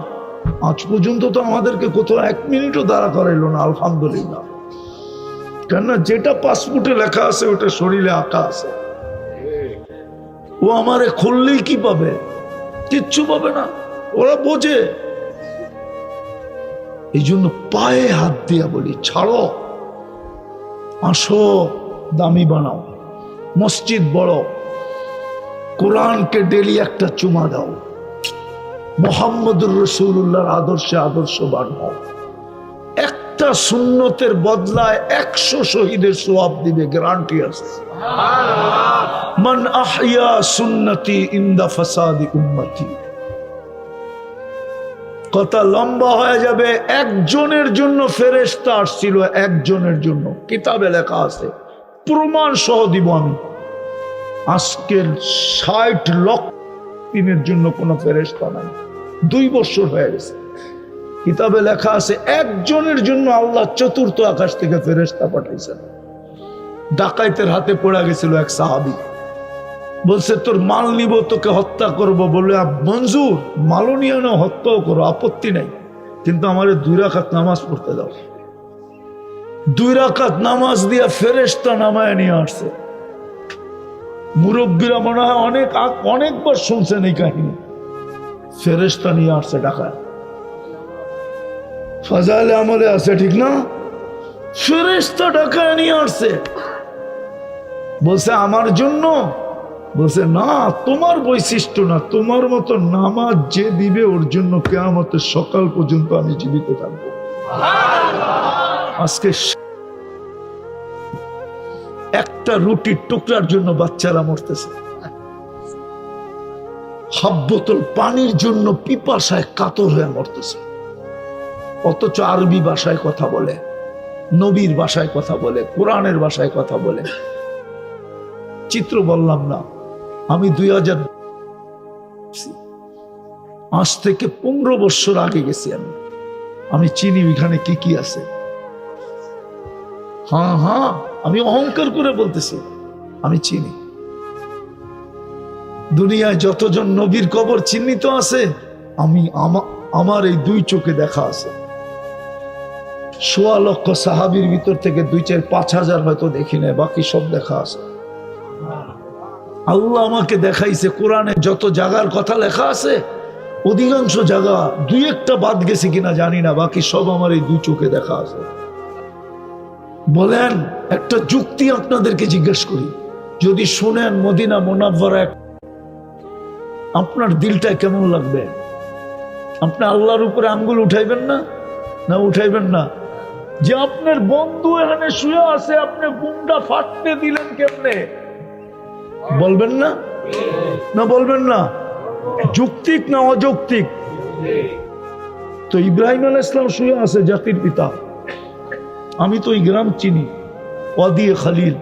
আজ পর্যন্ত তো আমাদেরকে কোথাও 1 মিনিটও দাঁড়া করাইলো না, আলহামদুলিল্লাহ। কেননা যেটা পাসপোর্টে লেখা আছে ওটা শরীরে আঁকা আছে। ও আমারে খুললেই কি পাবে? কিচ্ছু পাবে না, ওরা বোঝে। এই জন্য পায়ে হাত দিয়া বলি, ছাড়ো, আসো, দামি বানাও, মসজিদ বড়, কোরআনকে ডেলি একটা চুমা দাও, মুহাম্মদুর রাসূলুল্লাহর আদর্শে আদর্শবান হও। একটা সুন্নতের বদলায় 100 শহীদের সওয়াব দিবে, গ্যারান্টি আছে। মান আহইয়া সুন্নতি ইনদা ফাসাদি উম্মতি। কথা লম্বা হয়ে যাবে। একজনের জন্য ফেরেশতা আসছিল, একজনের জন্য, কিতাবে লেখা আছে, প্রমাণ সহ দিব আমি। আজকের 60 লক্ষ দিনের জন্য কোনো ফেরেশতা নাই, 2 বছর হয়ে গেছে। কিতাবে লেখা আছে একজনের জন্য আল্লাহ 4th আকাশ থেকে ফেরেশতা পাঠাইছেন। ডাকাইতের হাতে পড়ে গেছিল এক সাহাবী, বলছে তোর মাল নিব, তোকে হত্যা করব। বলে মঞ্জুর, মালও নিয়ে না, হত্যাও করো, আপত্তি নাই, কিন্তু আমার 2 রাকাত নামাজ পড়তে দাও। 2 রাকাত নামাজ দিয়া ফেরেশতা নামায় নিয়ে আসছে। মুরব্বীরা মনে হয় অনেকবার শুনছেন এই কাহিনী। ফেরেশতা নিয়ে আসছে ঢাকায়, ফাজাইলে আমলে আছে, ঠিক না? ফেরেশতা ঢাকায় নিয়ে আসছে, বলছে আমার জন্য। বলছে না, তোমার বৈশিষ্ট্য না, তোমার মতো নামাজ যে দিবে ওর জন্য কিয়ামতের সকাল পর্যন্ত আমি জীবিত থাকবো। আজকে একটা রুটির টুকরার জন্য বাচ্চারা মরতেছে, হাফ বোতল পানির জন্য পিপাসায় কাতর হয়ে মরতেছে। অথচ আরবি ভাষায় কথা বলে, নবীর ভাষায় কথা বলে, কোরআনের ভাষায় কথা বলে। চিত্র বললাম না, আমি 2000 আজ থেকে 15 বছর আগে গেছি। আমি চিনি ওইখানে কি কি আছে। হ্যাঁ, আমি অহংকার করে বলতেছি, আমি চিনি। দুনিয়ায় যতজন নবীর কবর চিহ্নিত আছে, আমি আমার এই 2 চোখে দেখা আছে। 1.25 লক্ষ সাহাবীর ভিতর থেকে 2-4-5 হাজার হয়তো দেখি না, বাকি সব দেখা আছে। আল্লাহ আমাকে দেখাইছে কোরআনে যত জায়গার কথা লেখা আছে, অধিকাংশ জায়গা 2-1টা বাদ গেছে কিনা জানি না, বাকি সব আমার এই 2 চোখে দেখা আছে। বলেন, একটা যুক্তি আপনাদেরকে জিজ্ঞেস করি, যদি শুনেন মদিনা মুনাওয়ারা, আপনার দিলটা কেমন লাগবে? আপনি আল্লাহর উপরে আঙ্গুল উঠাইবেন না? না উঠাইবেন না? যে আপনার বন্ধু এখানে শুয়ে আছে, আপনি বুমটা ফাটতে দিলেন কেমনে? বলবেন না? না বলবেন না? যৌক্তিক না অযৌক্তিক? তো ইব্রাহিম আলাইহিস সালাম শুয়ে আছে, জাতির পিতা। আমি তো এই গ্রাম চিনি, ওয়াদিয়ে খালিল।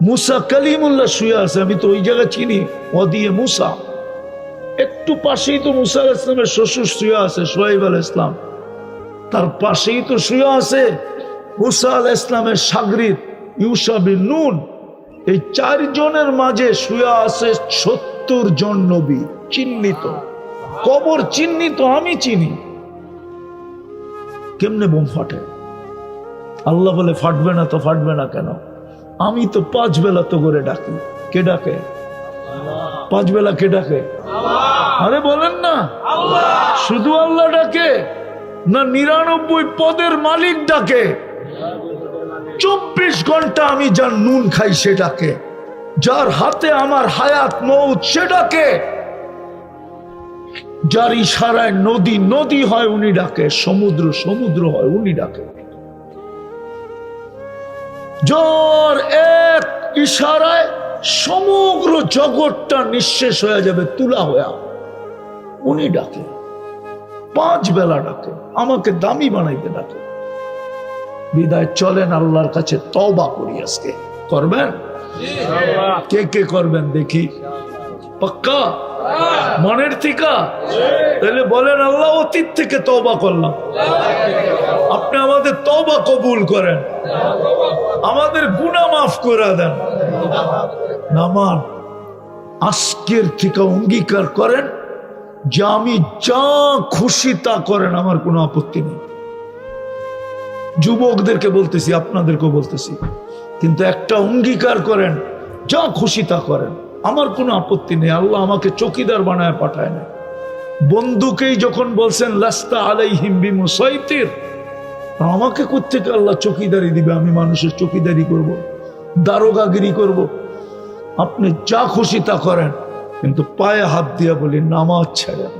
মুসা কালিমুল্লাহ শুয়ে আছে, আমি তো ওই জায়গা চিনি, ওয়াদিয়ে মুসা। একটু পাশেই তো মুসা আলাইহিস সালামের শ্বশুর শুয়ে আছে, শুআইব আলাইহিস সালাম। তার পাশেই তো শুয়ে আছে মুসা আলাইহিস সালামের শাগরিদ ইউশা বিন নুন। এই 4 জনের মাঝে শুয়ে আছে 70 জন নবী চিহ্নিত, কবর চিহ্নিত, আমি চিনি। কেমনে বোম ফাটে? আল্লাহ বলে ফাটবে না, তো ফাটবে না কেন? আমি তো 5 বেলা তো করে ডাকি। কে ডাকে? 5 বেলা কে ডাকে? আরে বলেন না, শুধু আল্লাহ ডাকে না 99 পদের মালিক ডাকে? 24 ঘন্টা আমি যার নুন খাই সে ডাকে, যার হাতে আমার হায়াত মৌত সে ডাকে। যার ইশারায় নদী নদী হয় উনি ডাকে, সমুদ্র সমুদ্র হয় উনি ডাকে। যার এক ইশারায় সমগ্র জগৎটা নিঃশেষ হয়ে যাবে, তুলা হয়ে, উনি ডাকে। 5 বেলা ডাকে, আমাকে দামি বানাইতে ডাকে। বিদায় চলেন আল্লাহর কাছে তওবা করি। আজকে করবেন? কে কে করবেন দেখি? পাক্কা মনের থেকে? তাহলে বলেন, আল্লাহ অতীত থেকে তওবা করলাম, আপনি আমাদের তওবা কবুল করেন, আমাদের গুনাহ মাফ করে দেন। নামান আজকের থেকে অঙ্গীকার করেন যে আমি যা খুশি তা করেন, আমার কোনো আপত্তি নেই। যুবকদেরকে বলতেছি, আপনাদেরকেও বলতেছি, কিন্তু একটা অঙ্গীকার করেন, যা খুশি তা করেন, আমার কোনো আপত্তি নেই। আল্লাহ আমাকে চৌকিদার বানায় পাঠায় না। বন্ধুকেই যখন বলছেন লাস্তা আলাইহিম বিমুসাইতির, আমাকে কোত্থেকে আল্লাহ চৌকিদারি দিবে? আমি মানুষের চৌকিদারি করব, দারোগাগিরি করব? আপনি যা খুশি তা করেন, কিন্তু পায়ে হাত দিয়া বলি নামাজ ছেড়েন।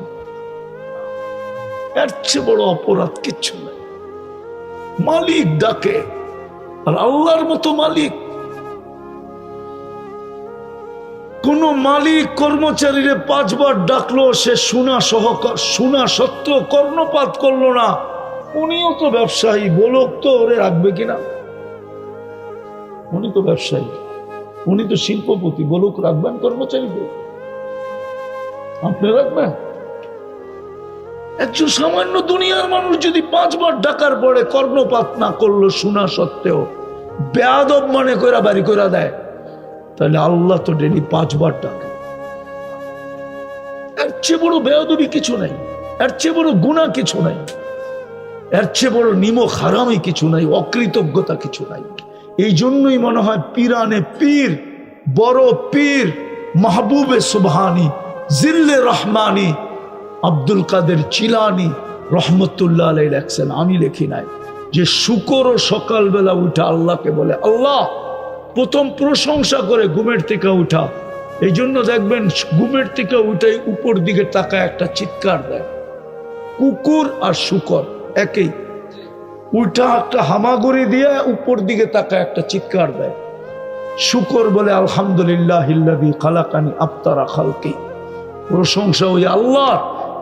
এর চেয়ে বড় অপরাধ কিচ্ছু নাই। মালিক ডাকে, আর আল্লাহর মতো মালিক কোন মালিক কর্মচারীরে 5 বার ডাকলো, সে শোনা সত্ত্বেও কর্ণপাত করলো না। উনিও তো ব্যবসায়ী, বলুক তো ওরে রাখবে কিনা? উনি তো ব্যবসায়ী, উনি তো শিল্পপতি, বলুক রাখবেন কর্মচারীকে? আপনি রাখবেন? একজন সামান্য দুনিয়ার মানুষ যদি 5 বার ডাকার পরে কর্ণপাত না করলো, শোনা সত্ত্বেও বেয়াদব মনে করে বাড়ি করে দেয়, তাহলে আল্লাহ তো ডেলি 5 বার ডাকে। এর চেয়ে বড় বেয়াদবি কিছু নাই, এর চেয়ে বড় গুনাহ কিছু নাই, এর চেয়ে বড় নিমক হারামি কিছু নাই, অকৃতজ্ঞতা কিছু নাই। এই জন্যই মনে হয় পীরানে পীর, বড় পীর মাহবুবে সুবহানি জিল্লে রহমানি আব্দুল কাদের জিলানী রহমতুল্লাহ আলাইহি লেখছেন, আমি লিখি নাই, যে শুকর সকালবেলা উঠা আল্লাহকে বলে, আল্লাহ প্রথম প্রশংসা করে ঘুমের থেকে উঠা। এই জন্য দেখবেন ঘুমের থেকে উঠে উপর দিকে তাকায় একটা চিৎকার দেয়। কুকুর আর শুকর একই, উঠা একটা হামাগুড়ি দিয়ে উপর দিকে তাকায় একটা চিৎকার দেয়। শুকর বলে আলহামদুলিল্লাহিল্লাযী খালাকানি আফতারা খালকি, প্রশংসা ওই আল্লাহ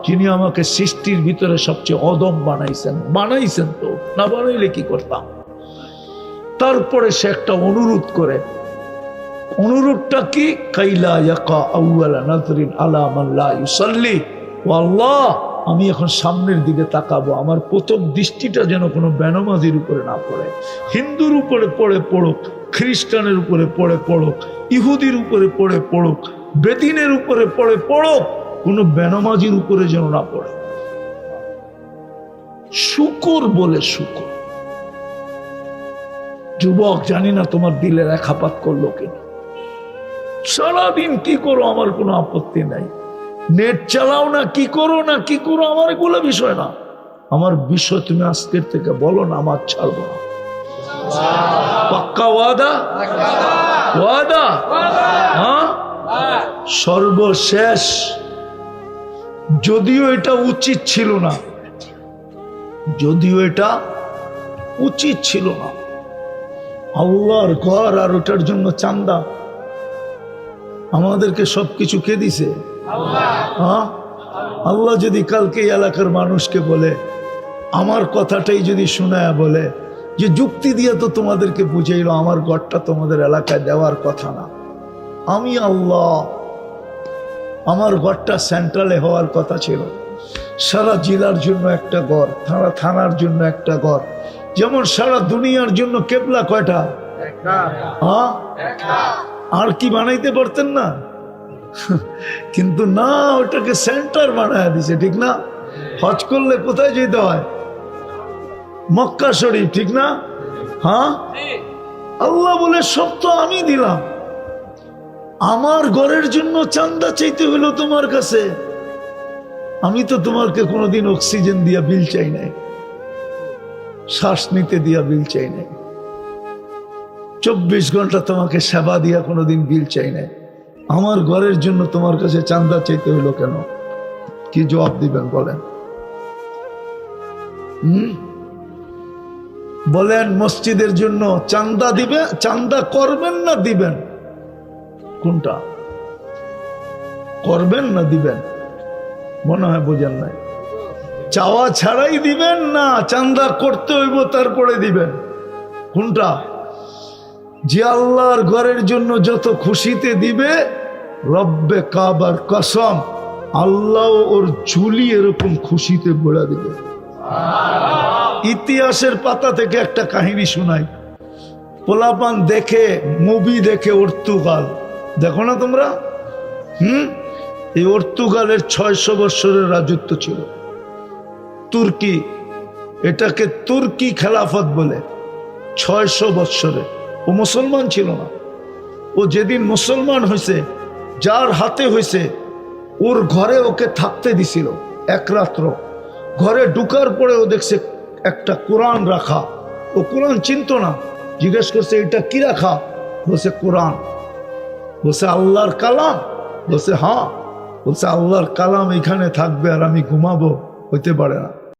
যিনি আমাকে সৃষ্টির ভিতরে সবচেয়ে অদম বানাইছেন। বানাইছেন তো, না বানাইলে কি করতাম? তারপরে সে একটা অনুরোধ করে। অনুরোধটা কি? কাইলা ইয়াকা আউয়ালা নাজরিন আলা মান লা ইউসাল্লি। ও আল্লাহ, আমি এখন সামনের দিকে তাকাবো, আমার প্রথম দৃষ্টিটা যেন কোনো বেনামাজির উপরে না পড়ে। হিন্দুর উপরে পড়ে পড়ুক, খ্রিস্টানের উপরে পড়ে পড়ুক, ইহুদির উপরে পড়ে পড়ুক, বেদিনের উপরে পড়ে পড়ুক, কোনো বেনামাজির উপরে যেন না পড়ে। শুকর বলে শুকর। যুবক, জানি না তোমার দিলে রেখাপাত করলো কিনা। সারাদিন কি করো আমার কোনো আপত্তি নাই, নেট চালাও না কি করো না কি করো, আমার এগুলো বিষয় না। আমার বিষয় তুমি আজকের থেকে বলো না আমার ছাড়বো না। পাক্কা ওয়াদা? ওয়াদা? হ্যাঁ। সর্বশেষ, যদিও এটা উচিত ছিল না, যদিও এটা উচিত ছিল না, আল্লাহর ঘর আর ওটার জন্য চান্দা আমাদেরকে সবকিছু কে দিছে? হ্যাঁ। আল্লাহ যদি কালকে এলাকার মানুষকে বলে, আমার কথাটাই যদি শোনায় বলে যে যুক্তি দিয়ে তো তোমাদেরকে বুঝাইলো আমার ঘরটা তোমাদের এলাকায় দেওয়ার কথা না, আমি আল্লাহ, আমার ঘরটা সেন্ট্রালে হওয়ার কথা ছিল, সারা জেলার জন্য একটা ঘর, থানার জন্য একটা ঘর, যেমন সারা দুনিয়ার জন্য কেবলা কয়টা? হ্যাঁ। আর কি বানাইতে পারতেন না? কিন্তু না, ওটাকে সেন্টার বানায় দিছে, ঠিক না? হজ করলে কোথায় যেতে হয়? মক্কা শরীফ, ঠিক না? হ্যাঁ। আল্লাহ বলে সব তো আমি দিলাম, আমার ঘরের জন্য চান্দা চাইতে হলো তোমার কাছে। আমি তো তোমাকে কোনোদিন অক্সিজেন দিয়া বিল চাই নাই, শ্বাস নিতে দিয়া বিল চাই নাই, 24 ঘন্টা তোমাকে সেবা দিয়া কোনোদিন বিল চাই নাই। আমার ঘরের জন্য তোমার কাছে চান্দা চাইতে হলো কেন? কি জবাব দিবেন বলেন? বলেন, মসজিদের জন্য চান্দা দিবে, চান্দা করবেন না দিবেন? কোনটা করবেন না দিবেন? মনে হয় বোঝেন নাই। চাওয়া ছাড়াই দিবেন না চান্দা করতে হইব তারপরে দিবেন? কোনটা? যে আল্লাহর ঘরের জন্য যত খুশিতে দিবে, রব্বে কাবার কসম, আল্লাহ ওর ঝুলি এরকম খুশিতে ভরা দিবে। ইতিহাসের পাতা থেকে একটা কাহিনী শোনাই। পোলাপান দেখে, মুভি দেখে পর্তুগাল, দেখো না তোমরা? এই পর্তুগালের 600 বৎসরের রাজত্ব ছিল। তুর্কি, এটাকে তুর্কি খেলাফত বলে। 600 বৎসরে ও মুসলমান ছিল না। ও যেদিন মুসলমান হয়েছে, যার হাতে হয়েছে, ওর ঘরে ওকে থাকতে দিছিল এক রাত্র। ঘরে ঢুকার পরে ও দেখছে একটা কোরআন রাখা। ও কোরআন চিনতো না, জিজ্ঞেস করছে এটা কি রাখা? বলছে কোরআন। বলছে আল্লাহর কালাম? বলছে হ্যাঁ। বলছে আল্লাহর কালাম এখানে থাকবে আর আমি ঘুমাবো? হইতে পারে না।